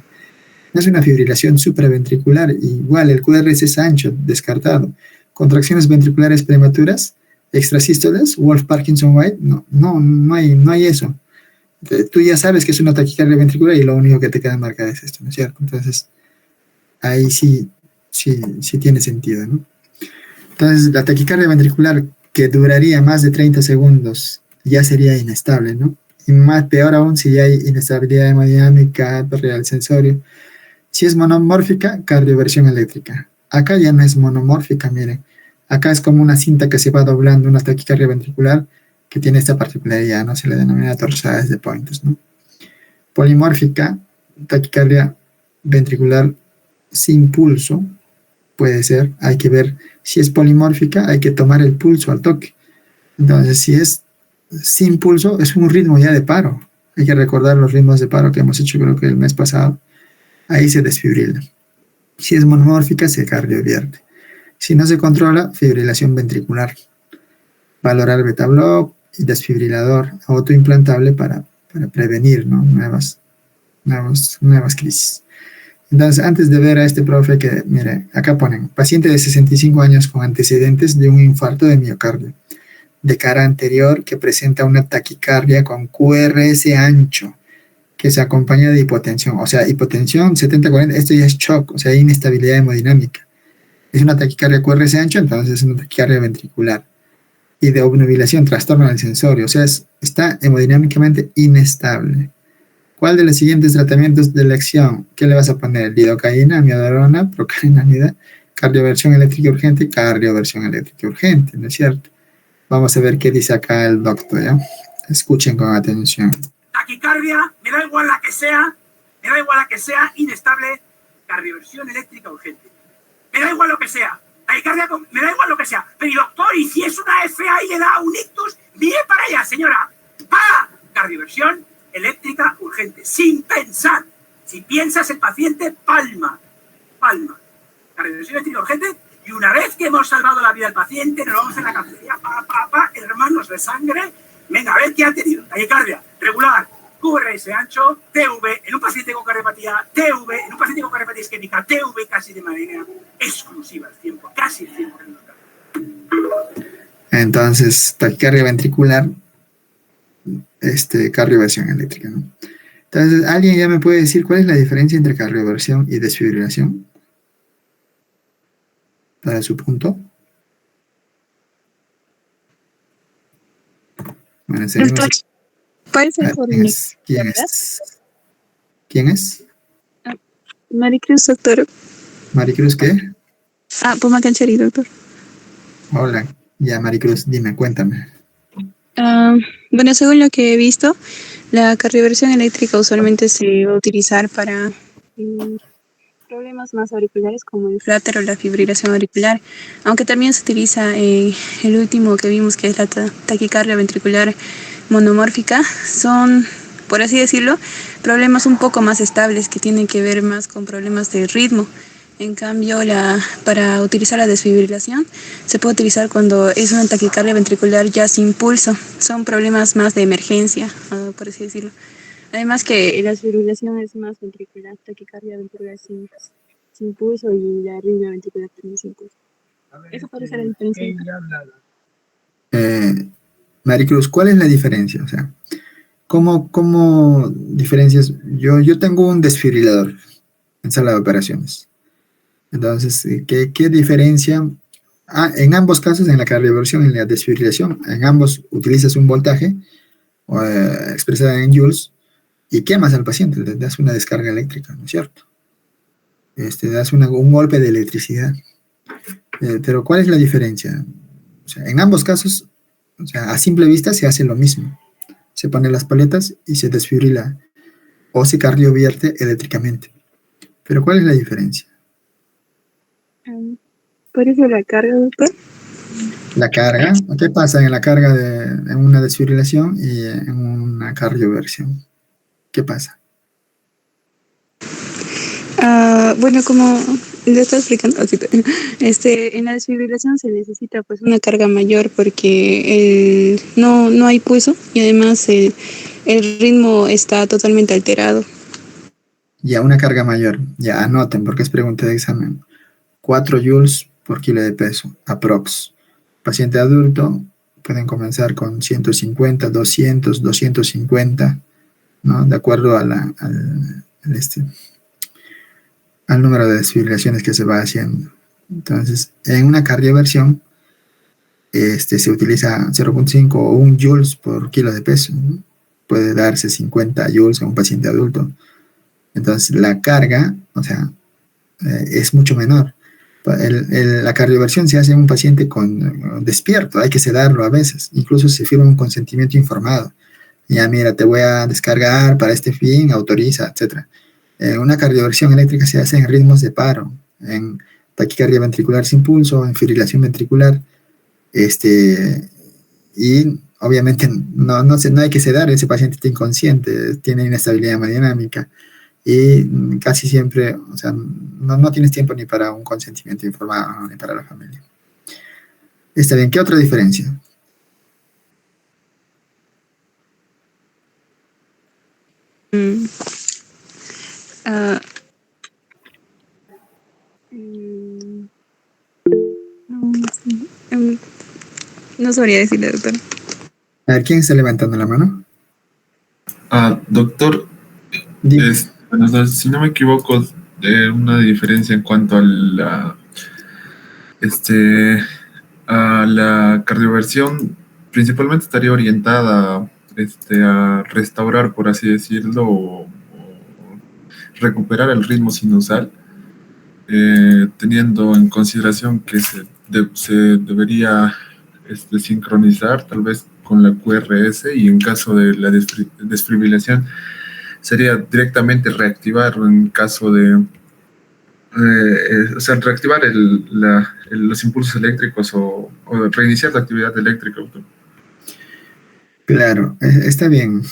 No es una fibrilación supraventricular, igual el QRS es ancho, descartado. Contracciones ventriculares prematuras, extrasístoles, Wolff-Parkinson-White, no hay eso. Tú ya sabes que es una taquicardia ventricular y lo único que te queda marcada es esto, ¿no es cierto? Entonces, ahí sí tiene sentido, ¿no? Entonces, la taquicardia ventricular que duraría más de 30 segundos ya sería inestable, ¿no? Y más peor aún si ya hay inestabilidad hemodinámica, real sensorio. Si es monomórfica, cardioversión eléctrica. Acá ya no es monomórfica, miren. Acá es como una cinta que se va doblando, una taquicardia ventricular que tiene esta particularidad, ¿no? Se le denomina torsades de Pointes, ¿no? Polimórfica, taquicardia ventricular sin pulso, puede ser. Hay que ver si es polimórfica, hay que tomar el pulso al toque. Entonces, si es sin pulso, es un ritmo ya de paro. Hay que recordar los ritmos de paro que hemos hecho, creo que el mes pasado. Ahí se desfibrila. Si es monomórfica, se cardiovierte. Si no se controla, fibrilación ventricular. Valorar beta-block y desfibrilador autoimplantable para prevenir, ¿no? nuevas crisis. Entonces, antes de ver a este profe que, mire, acá ponen, paciente de 65 años con antecedentes de un infarto de miocardio, de cara anterior que presenta una taquicardia con QRS ancho, que se acompaña de hipotensión. O sea, hipotensión 70-40, esto ya es shock, o sea, hay inestabilidad hemodinámica. Es una taquicardia QRS ancho, entonces es una taquicardia ventricular. Y de obnubilación, trastorno del sensorio, o sea, está hemodinámicamente inestable. ¿Cuál de los siguientes tratamientos de elección? ¿Qué le vas a poner? Lidocaína, amiodarona, procainamida, cardioversión eléctrica urgente, cardioversión eléctrica urgente, ¿no es cierto? Vamos a ver qué dice acá el doctor, ¿ya? Escuchen con atención. Taquicardia, me da igual la que sea, inestable, cardioversión eléctrica urgente. Me da igual lo que sea. Taquicardia, me da igual lo que sea. Pero doctor, ¿y si es una FA y le da un ictus? Mire para allá, señora. ¡Ah! Cardioversión eléctrica urgente. Sin pensar. Si piensas el paciente, palma. Cardioversión eléctrica urgente. Y una vez que hemos salvado la vida del paciente, nos vamos en la cafetería, hermanos de sangre. Venga, a ver qué ha tenido. Taquicardia regular, QRS ancho, TV, en un paciente con cardiopatía, TV, en un paciente con cardiopatía isquémica, TV casi de manera exclusiva, casi el 100%. Entonces, taquicardia ventricular, cardioversión eléctrica, ¿no? Entonces, ¿alguien ya me puede decir cuál es la diferencia entre cardioversión y desfibrilación? Para su punto. Bueno, seguimos. ¿Cuál es el ¿Quién es? ¿Quién es? Maricruz, doctor. ¿Maricruz qué? Poma Cancheri, doctor. Hola. Ya, Maricruz, dime, cuéntame. Bueno, según lo que he visto, la cardioversión eléctrica usualmente se va a utilizar para problemas más auriculares como el flutter o la fibrilación auricular, aunque también se utiliza el último que vimos, que es la taquicardia ventricular monomórfica. Son, por así decirlo, problemas un poco más estables que tienen que ver más con problemas de ritmo. En cambio, para utilizar la desfibrilación se puede utilizar cuando es una taquicardia ventricular ya sin pulso. Son problemas más de emergencia, por así decirlo. Además que la desfibrilación es más ventricular, taquicardia ventricular sin pulso y la arritmia ventricular también sin pulso. Eso puede ser la diferencia. Maricruz, ¿cuál es la diferencia? O sea, ¿cómo diferencias? Yo tengo un desfibrilador en sala de operaciones. Entonces, ¿qué diferencia? En ambos casos, en la cardioversión y en la desfibrilación, en ambos utilizas un voltaje expresado en joules y quemas al paciente, le das una descarga eléctrica, ¿no es cierto? Das un golpe de electricidad. Pero ¿cuál es la diferencia? O sea, en ambos casos, o sea, a simple vista se hace lo mismo. Se ponen las paletas y se desfibrila o se cardiovierte eléctricamente. Pero ¿cuál es la diferencia? ¿Por eso la carga, doctor? La carga. ¿Qué pasa en la carga en una desfibrilación y en una cardioversión? ¿Qué pasa? Bueno, como le estaba explicando, en la desfibrilación se necesita pues una carga mayor porque no hay pulso y además el ritmo está totalmente alterado. Ya, una carga mayor. Ya, anoten porque es pregunta de examen. 4 joules por kilo de peso, aprox. Paciente adulto, pueden comenzar con 150, 200, 250, ¿no? De acuerdo a al número de desfibrilaciones que se va haciendo. Entonces, en una cardioversión, se utiliza 0.5 o 1 joules por kilo de peso, ¿no? Puede darse 50 joules a un paciente adulto. Entonces, la carga, o sea, es mucho menor. La cardioversión se hace en un paciente despierto, hay que sedarlo a veces, incluso se firma un consentimiento informado. Ya, mira, te voy a descargar para este fin, autoriza, etc. Una cardioversión eléctrica se hace en ritmos de paro, en taquicardia ventricular sin pulso, en fibrilación ventricular, y obviamente no hay que sedar, ese paciente está inconsciente, tiene inestabilidad hemodinámica, y casi siempre, o sea, no tienes tiempo ni para un consentimiento informado, ni para la familia. Está bien, ¿qué otra diferencia? No sabría decirle, doctor. A ver, ¿quién está levantando la mano? Doctor, bueno, si no me equivoco, una diferencia en cuanto a la cardioversión, principalmente estaría orientada a restaurar, por así decirlo, o recuperar el ritmo sinusal, teniendo en consideración que se debería sincronizar tal vez con la QRS, y en caso de la desfibrilación sería directamente reactivar en caso de reactivar los impulsos eléctricos o reiniciar la actividad eléctrica. Claro, está bien.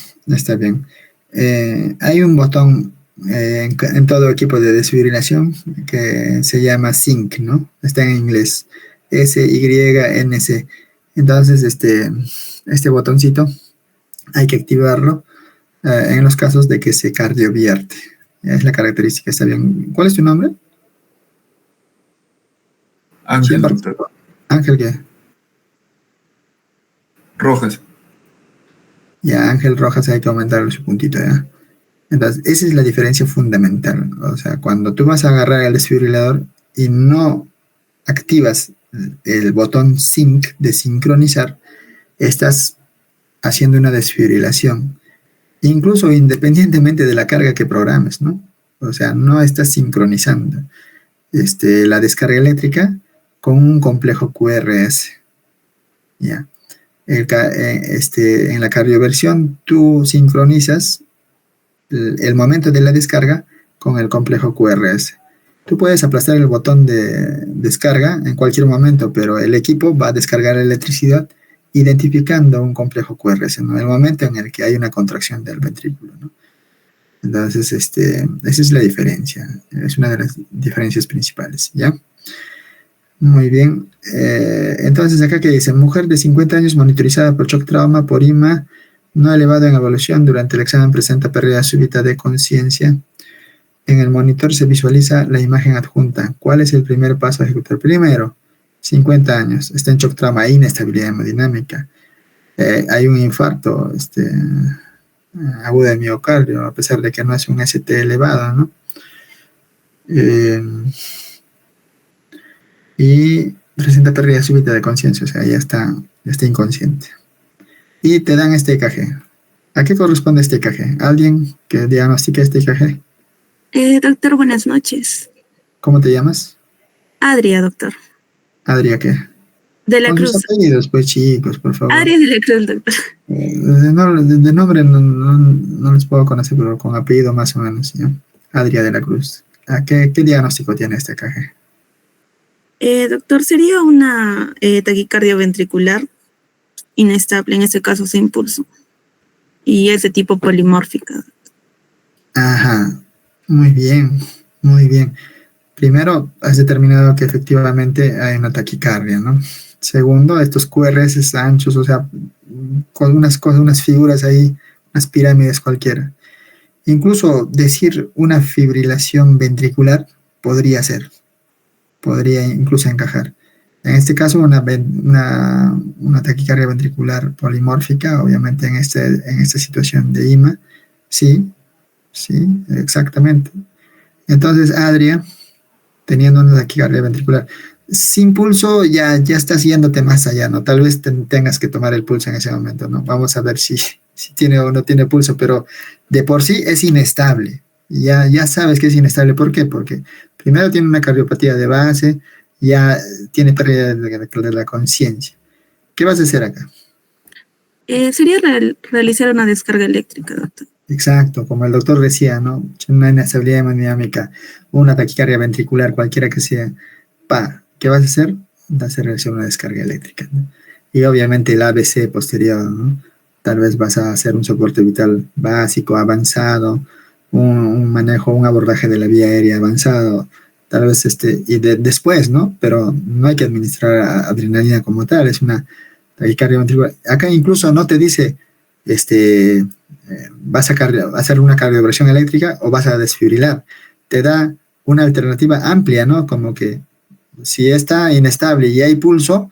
Hay un botón en todo equipo de desfibrilación que se llama SYNC, ¿no? Está en inglés, SYNC. Entonces, este botoncito hay que activarlo en los casos de que se cardiovierte. Es la característica, está bien. ¿Cuál es tu nombre? Ángel. ¿Ángel qué? Rojas. Ya, Ángel Rojas, hay que aumentarle su puntito, ¿ya? Entonces, esa es la diferencia fundamental. O sea, cuando tú vas a agarrar el desfibrilador y no activas el botón SYNC de sincronizar, estás haciendo una desfibrilación, incluso independientemente de la carga que programes, ¿no? O sea, no estás sincronizando la descarga eléctrica con un complejo QRS. ¿Ya? En la cardioversión tú sincronizas el momento de la descarga con el complejo QRS. Tú puedes aplastar el botón de descarga en cualquier momento, pero el equipo va a descargar la electricidad identificando un complejo QRS, ¿no? En el momento en el que hay una contracción del ventrículo, ¿no? Entonces, esa es la diferencia, es una de las diferencias principales, ¿ya? Muy bien, entonces acá que dice, mujer de 50 años monitorizada por shock trauma por IMA, no elevado en evaluación, durante el examen presenta pérdida súbita de conciencia. En el monitor se visualiza la imagen adjunta. ¿Cuál es el primer paso a ejecutar? Primero, 50 años, está en shock trauma, inestabilidad hemodinámica. Hay un infarto agudo de miocardio, a pesar de que no es un ST elevado, ¿no? Y presenta pérdida súbita de conciencia, o sea, ya está inconsciente. Y te dan este EKG. ¿A qué corresponde este EKG? ¿Alguien que diagnostique este EKG? Doctor, buenas noches. ¿Cómo te llamas? Adria, doctor. ¿Adria qué? De la Cruz. Con tus apellidos, pues, chicos, por favor. Adria de la Cruz, doctor. De nombre no les puedo conocer, pero con apellido más o menos, ¿ya? Adria de la Cruz. ¿A qué diagnóstico tiene este EKG? Doctor, sería una taquicardia ventricular inestable, en este caso sin pulso. Y es de tipo polimórfica. Ajá, muy bien, muy bien. Primero, has determinado que efectivamente hay una taquicardia, ¿no? Segundo, estos QRS anchos, o sea, con unas cosas, unas figuras ahí, unas pirámides cualquiera. Incluso decir una fibrilación ventricular podría ser, podría incluso encajar. En este caso, una taquicardia ventricular polimórfica, obviamente en esta situación de IMA, sí, exactamente. Entonces, Adria, teniendo una taquicardia ventricular sin pulso, ya estás yéndote más allá, ¿no? Tal vez tengas que tomar el pulso en ese momento, ¿no? Vamos a ver si tiene o no tiene pulso, pero de por sí es inestable. Ya sabes que es inestable. ¿Por qué? Porque primero tiene una cardiopatía de base, ya tiene pérdida de la conciencia. ¿Qué vas a hacer acá? Sería realizar una descarga eléctrica, doctor. Exacto, como el doctor decía, ¿no? Una inestabilidad hemodinámica, una taquicardia ventricular, cualquiera que sea, ¿qué vas a hacer? Vas a realizar una descarga eléctrica, ¿no? Y obviamente el ABC posterior, ¿no? Tal vez vas a hacer un soporte vital básico, avanzado, un manejo, un abordaje de la vía aérea avanzado, tal vez después, ¿no? Pero no hay que administrar adrenalina como tal, es una taquicardia ventricular. Acá incluso no te dice, vas a hacer una cardioversión eléctrica o vas a desfibrilar. Te da una alternativa amplia, ¿no? Como que si está inestable y hay pulso,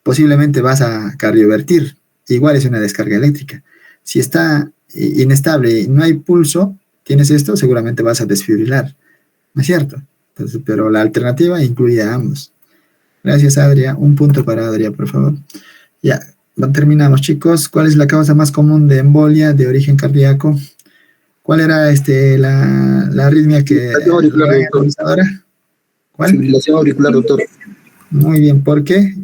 posiblemente vas a cardiovertir. Igual es una descarga eléctrica. Si está inestable y no hay pulso, tienes esto, seguramente vas a desfibrilar. ¿No es cierto? Entonces, pero la alternativa incluye a ambos. Gracias, Adria. Un punto para Adria, por favor. Ya, terminamos, chicos. ¿Cuál es la causa más común de embolia de origen cardíaco? ¿Cuál era la arritmia que ahora? ¿Cuál? Fibrilación auricular, doctor. Muy bien, ¿por qué?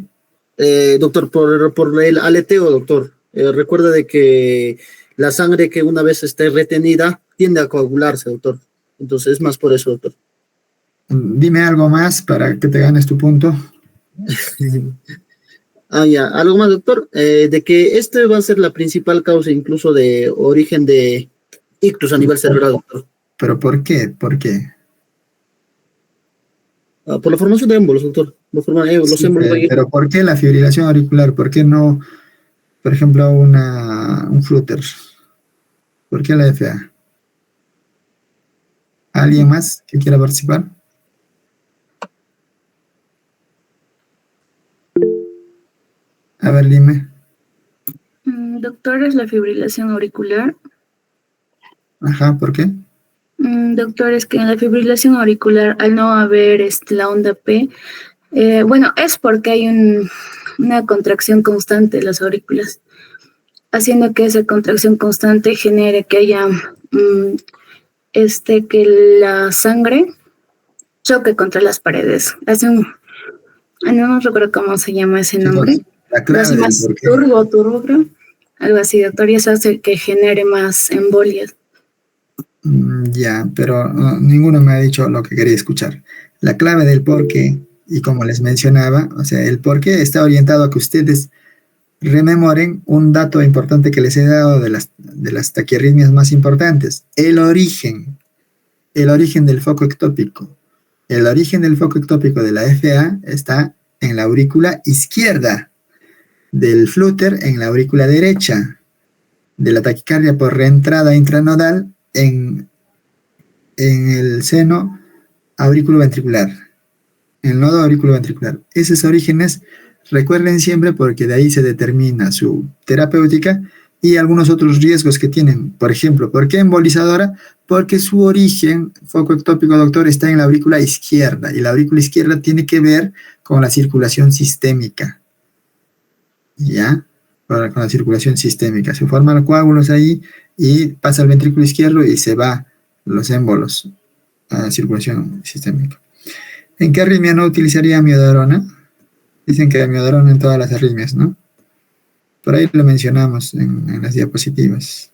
Doctor, por el aleteo, doctor. Recuerda de que la sangre que una vez esté retenida tiende a coagularse, doctor. Entonces es más por eso, doctor. Dime algo más para que te ganes tu punto. Ya, algo más, doctor. De que este va a ser la principal causa incluso de origen de ictus a nivel cerebral, doctor. ¿Pero por qué? ¿Por qué? Por la formación de émbolos, doctor. Los émbolos pero ¿por qué la fibrilación auricular? ¿Por qué no, por ejemplo, un flutter? ¿Por qué la FA? ¿Alguien más que quiera participar? A ver, dime. Doctor, es la fibrilación auricular. Ajá, ¿por qué? Doctor, es que en la fibrilación auricular, al no haber la onda P, es porque hay una contracción constante de las aurículas. haciendo que esa contracción constante genere que haya que la sangre choque contra las paredes. Hace no recuerdo cómo se llama ese nombre. La clave hace más turbo, creo. Algo así, doctor, y eso hace que genere más embolias. Ya, pero ninguno me ha dicho lo que quería escuchar. La clave del por qué, y como les mencionaba, o sea, el por qué está orientado a que ustedes rememoren un dato importante que les he dado de las taquiarritmias más importantes. El origen del foco ectópico. El origen del foco ectópico de la FA está en la aurícula izquierda, del flúter en la aurícula derecha, de la taquicardia por reentrada intranodal en el seno auriculoventricular, en el nodo auriculoventricular. Esos orígenes, recuerden siempre, porque de ahí se determina su terapéutica y algunos otros riesgos que tienen. Por ejemplo, ¿por qué embolizadora? Porque su origen, foco ectópico, doctor, está en la aurícula izquierda, y la aurícula izquierda tiene que ver con la circulación sistémica. ¿Ya? Con la circulación sistémica. Se forman los coágulos ahí y pasa al ventrículo izquierdo y se va los émbolos a la circulación sistémica. ¿En qué arritmia no utilizaría amiodarona? Dicen que amiodarona en todas las arritmias, ¿no? Por ahí lo mencionamos en las diapositivas.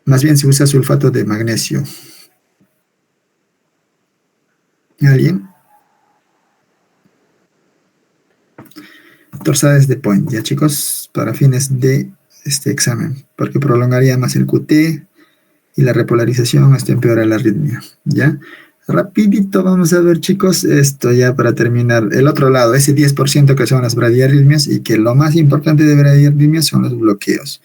Más bien se usa sulfato de magnesio. ¿Alguien? Torsades de Point, ya chicos, para fines de este examen, porque prolongaría más el QT y la repolarización hasta empeora la arritmia, ¿ya? Rapidito vamos a ver, chicos, esto ya para terminar. El otro lado, ese 10% que son las bradiarritmias, y que lo más importante de bradiarritmias son los bloqueos.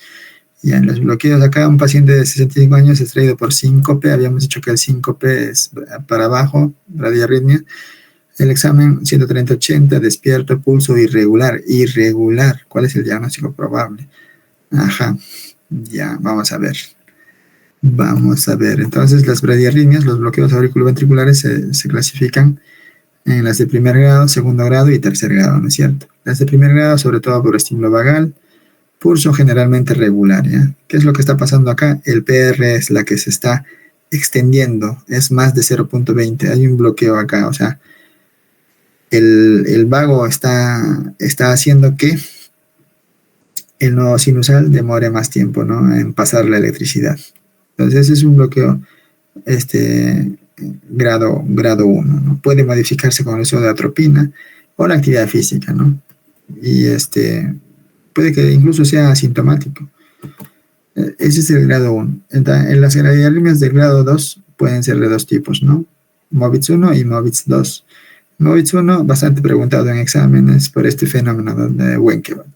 Ya en los bloqueos, acá un paciente de 65 años es traído por síncope. Habíamos dicho que el síncope es para abajo, bradiarritmia. El examen 130-80, despierto, pulso irregular. Irregular, ¿cuál es el diagnóstico probable? Ajá, ya, vamos a ver. Vamos a ver, entonces las bradiarritmias, los bloqueos auriculoventriculares se clasifican en las de primer grado, segundo grado y tercer grado, ¿no es cierto? Las de primer grado, sobre todo por estímulo vagal, pulso generalmente regular, ¿ya? ¿Qué es lo que está pasando acá? El PR es la que se está extendiendo, es más de 0.20, hay un bloqueo acá, o sea, el vago está haciendo que el nodo sinusal demore más tiempo, ¿no?, en pasar la electricidad. Entonces ese es un bloqueo grado 1, ¿no? Puede modificarse con el uso de atropina o la actividad física, ¿no? Y puede que incluso sea asintomático. Ese es el grado 1. En las bradiarritmias del grado 2 pueden ser de dos tipos, ¿no? Movitz 1 y Movitz 2. Movitz 1, bastante preguntado en exámenes por este fenómeno de Wenckebach.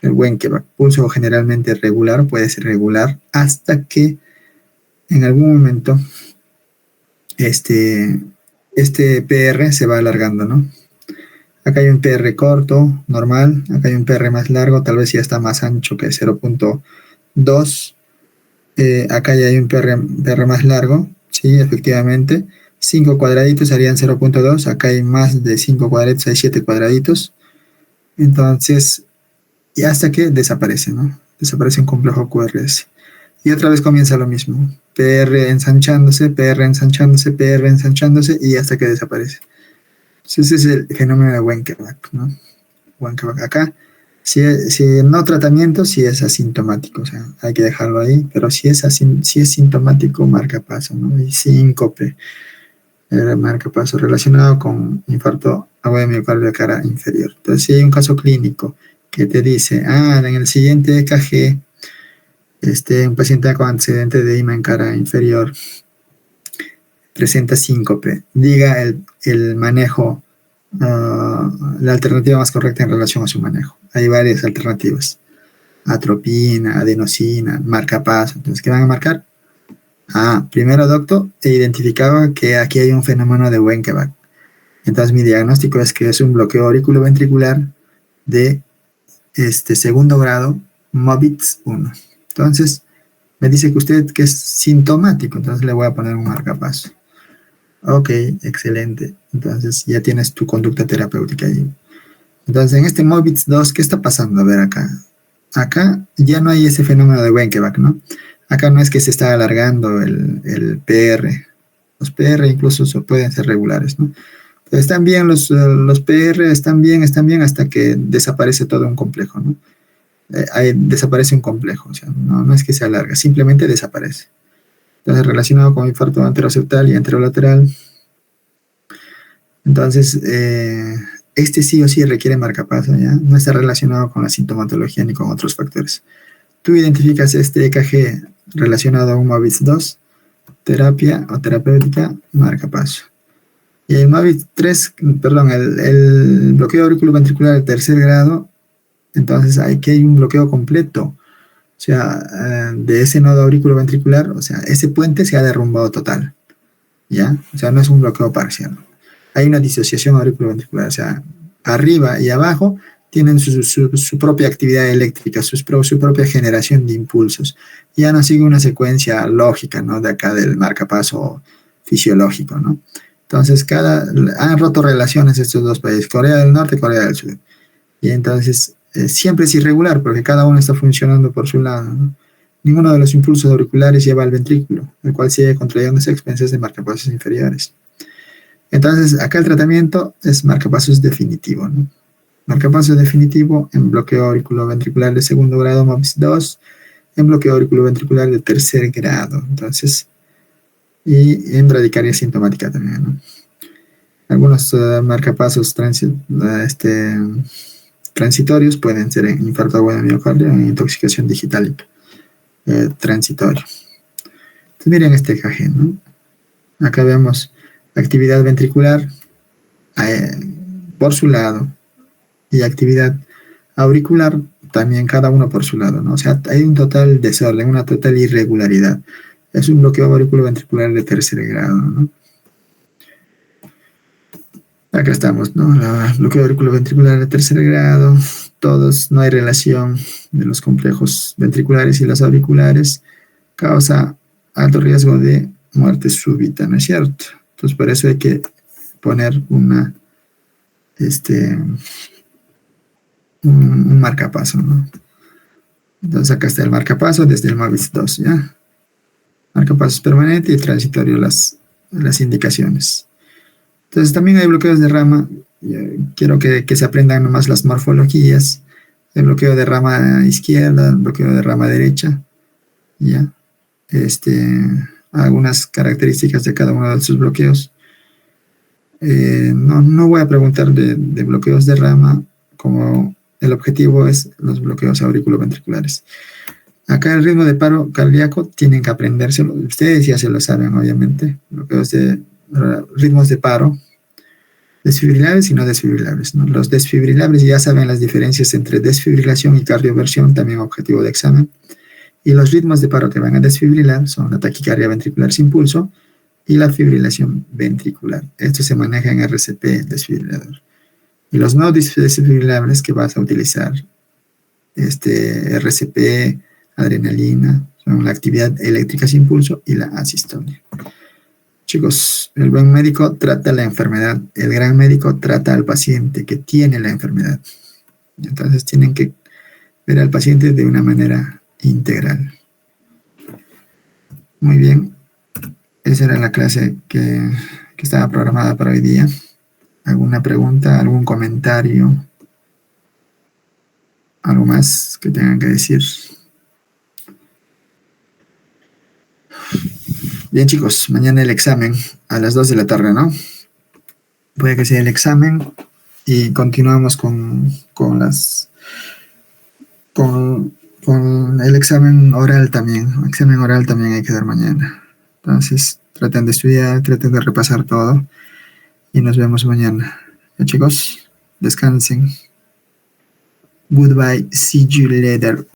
El Wenckebach, pulso generalmente regular, puede ser regular hasta que en algún momento este PR se va alargando, ¿no? Acá hay un PR corto, normal, acá hay un PR más largo, tal vez ya está más ancho que 0.2, acá ya hay un PR más largo, sí, efectivamente, 5 cuadraditos harían 0.2, acá hay más de 5 cuadraditos, hay 7 cuadraditos, entonces, y hasta que desaparece, ¿no? Desaparece un complejo QRS. Y otra vez comienza lo mismo, PR ensanchándose, y hasta que desaparece. Entonces ese es el fenómeno de Wenckebach, ¿no? Wenckebach acá, si no tratamiento, si es asintomático, o sea, hay que dejarlo ahí, pero si es sintomático, marca paso, ¿no? Y síncope, marca paso relacionado con infarto agudo de miocardio de cara inferior. Entonces si hay un caso clínico que te dice, en el siguiente EKG, un paciente con antecedente de edema en cara inferior presenta síncope, diga el manejo, la alternativa más correcta en relación a su manejo. Hay varias alternativas: atropina, adenosina, marcapaso. Entonces, ¿qué van a marcar? Primero, doctor, identificaba que aquí hay un fenómeno de Wenckebach. Entonces, mi diagnóstico es que es un bloqueo auriculoventricular de segundo grado, Movitz 1. Entonces, me dice que usted que es sintomático, entonces le voy a poner un marcapaso. Ok, excelente. Entonces, ya tienes tu conducta terapéutica ahí. Entonces, en este MOVITS 2, ¿qué está pasando? A ver acá. Acá ya no hay ese fenómeno de Wenckebach, ¿no? Acá no es que se está alargando el PR. Los PR incluso pueden ser regulares, ¿no? Pero están bien los PR, están bien hasta que desaparece todo un complejo, ¿no? Desaparece un complejo, o sea, no es que se alarga, simplemente desaparece. Entonces, relacionado con infarto anteroseptal y anterolateral, entonces, este sí o sí requiere marcapaso, ¿ya? No está relacionado con la sintomatología ni con otros factores. Tú identificas este EKG relacionado a un MOVITS 2, terapia o terapéutica, marcapaso. Y el MOVITS 3, perdón, el bloqueo auriculoventricular de tercer grado, entonces aquí hay un bloqueo completo, o sea, de ese nodo auriculoventricular, o sea, ese puente se ha derrumbado total, ¿ya? O sea, no es un bloqueo parcial. Hay una disociación auriculoventricular, o sea, arriba y abajo tienen su propia actividad eléctrica, su propia generación de impulsos. Ya no sigue una secuencia lógica, ¿no? De acá del marcapaso fisiológico, ¿no? Entonces, han roto relaciones estos dos países, Corea del Norte y Corea del Sur. Y entonces, siempre es irregular, porque cada uno está funcionando por su lado, ¿no? Ninguno de los impulsos auriculares lleva al ventrículo, el cual sigue contrayéndose a expensas de marcapasos inferiores. Entonces, acá el tratamiento es marcapasos definitivo, ¿no? Marcapaso definitivo en bloqueo auriculoventricular de segundo grado MOVITS 2, en bloqueo auriculoventricular de tercer grado. Entonces, y en bradicardia sintomática también, ¿no? Algunos marcapasos transitorios pueden ser en infarto agudo de miocardio o en intoxicación digitálica transitorio. Entonces, miren este EKG, ¿no? Acá vemos actividad ventricular por su lado y actividad auricular también, cada uno por su lado, ¿no? O sea, hay un total desorden, una total irregularidad. Es un bloqueo auriculoventricular de tercer grado, ¿no? Acá estamos, ¿no? El bloqueo auriculoventricular de tercer grado, todos, no hay relación de los complejos ventriculares y los auriculares, causa alto riesgo de muerte súbita, ¿no es cierto? Entonces, por eso hay que poner un marcapaso, ¿no? Entonces, acá está el marcapaso desde el MOVITS 2, ¿ya? Marcapasos permanente y transitorio las indicaciones. Entonces, también hay bloqueos de rama. Quiero que se aprendan nomás las morfologías. El bloqueo de rama izquierda, el bloqueo de rama derecha, ¿ya? Algunas características de cada uno de sus bloqueos. No voy a preguntar de bloqueos de rama, como el objetivo es los bloqueos auriculoventriculares. Acá el ritmo de paro cardíaco tienen que aprendérselo. Ustedes ya se lo saben, obviamente. Bloqueos de ritmos de paro, desfibrilables y no desfibrilables, ¿no? Los desfibrilables ya saben las diferencias entre desfibrilación y cardioversión, también objetivo de examen. Y los ritmos de paro que van a desfibrilar son la taquicardia ventricular sin pulso y la fibrilación ventricular. Esto se maneja en RCP desfibrilador. Y los no desfibrilables que vas a utilizar, RCP, adrenalina, son la actividad eléctrica sin pulso y la asistolia. Chicos, el buen médico trata la enfermedad, el gran médico trata al paciente que tiene la enfermedad. Entonces tienen que ver al paciente de una manera integral. Muy bien, esa era la clase que estaba programada para hoy día. ¿Alguna pregunta, algún comentario? ¿Algo más que tengan que decir? Bien, chicos, mañana el examen a las 2 de la tarde, ¿no? Puede que sea el examen y continuamos con el examen oral también. El examen oral también hay que dar mañana. Entonces, traten de estudiar, traten de repasar todo y nos vemos mañana. Ya, chicos, descansen. Goodbye, see you later.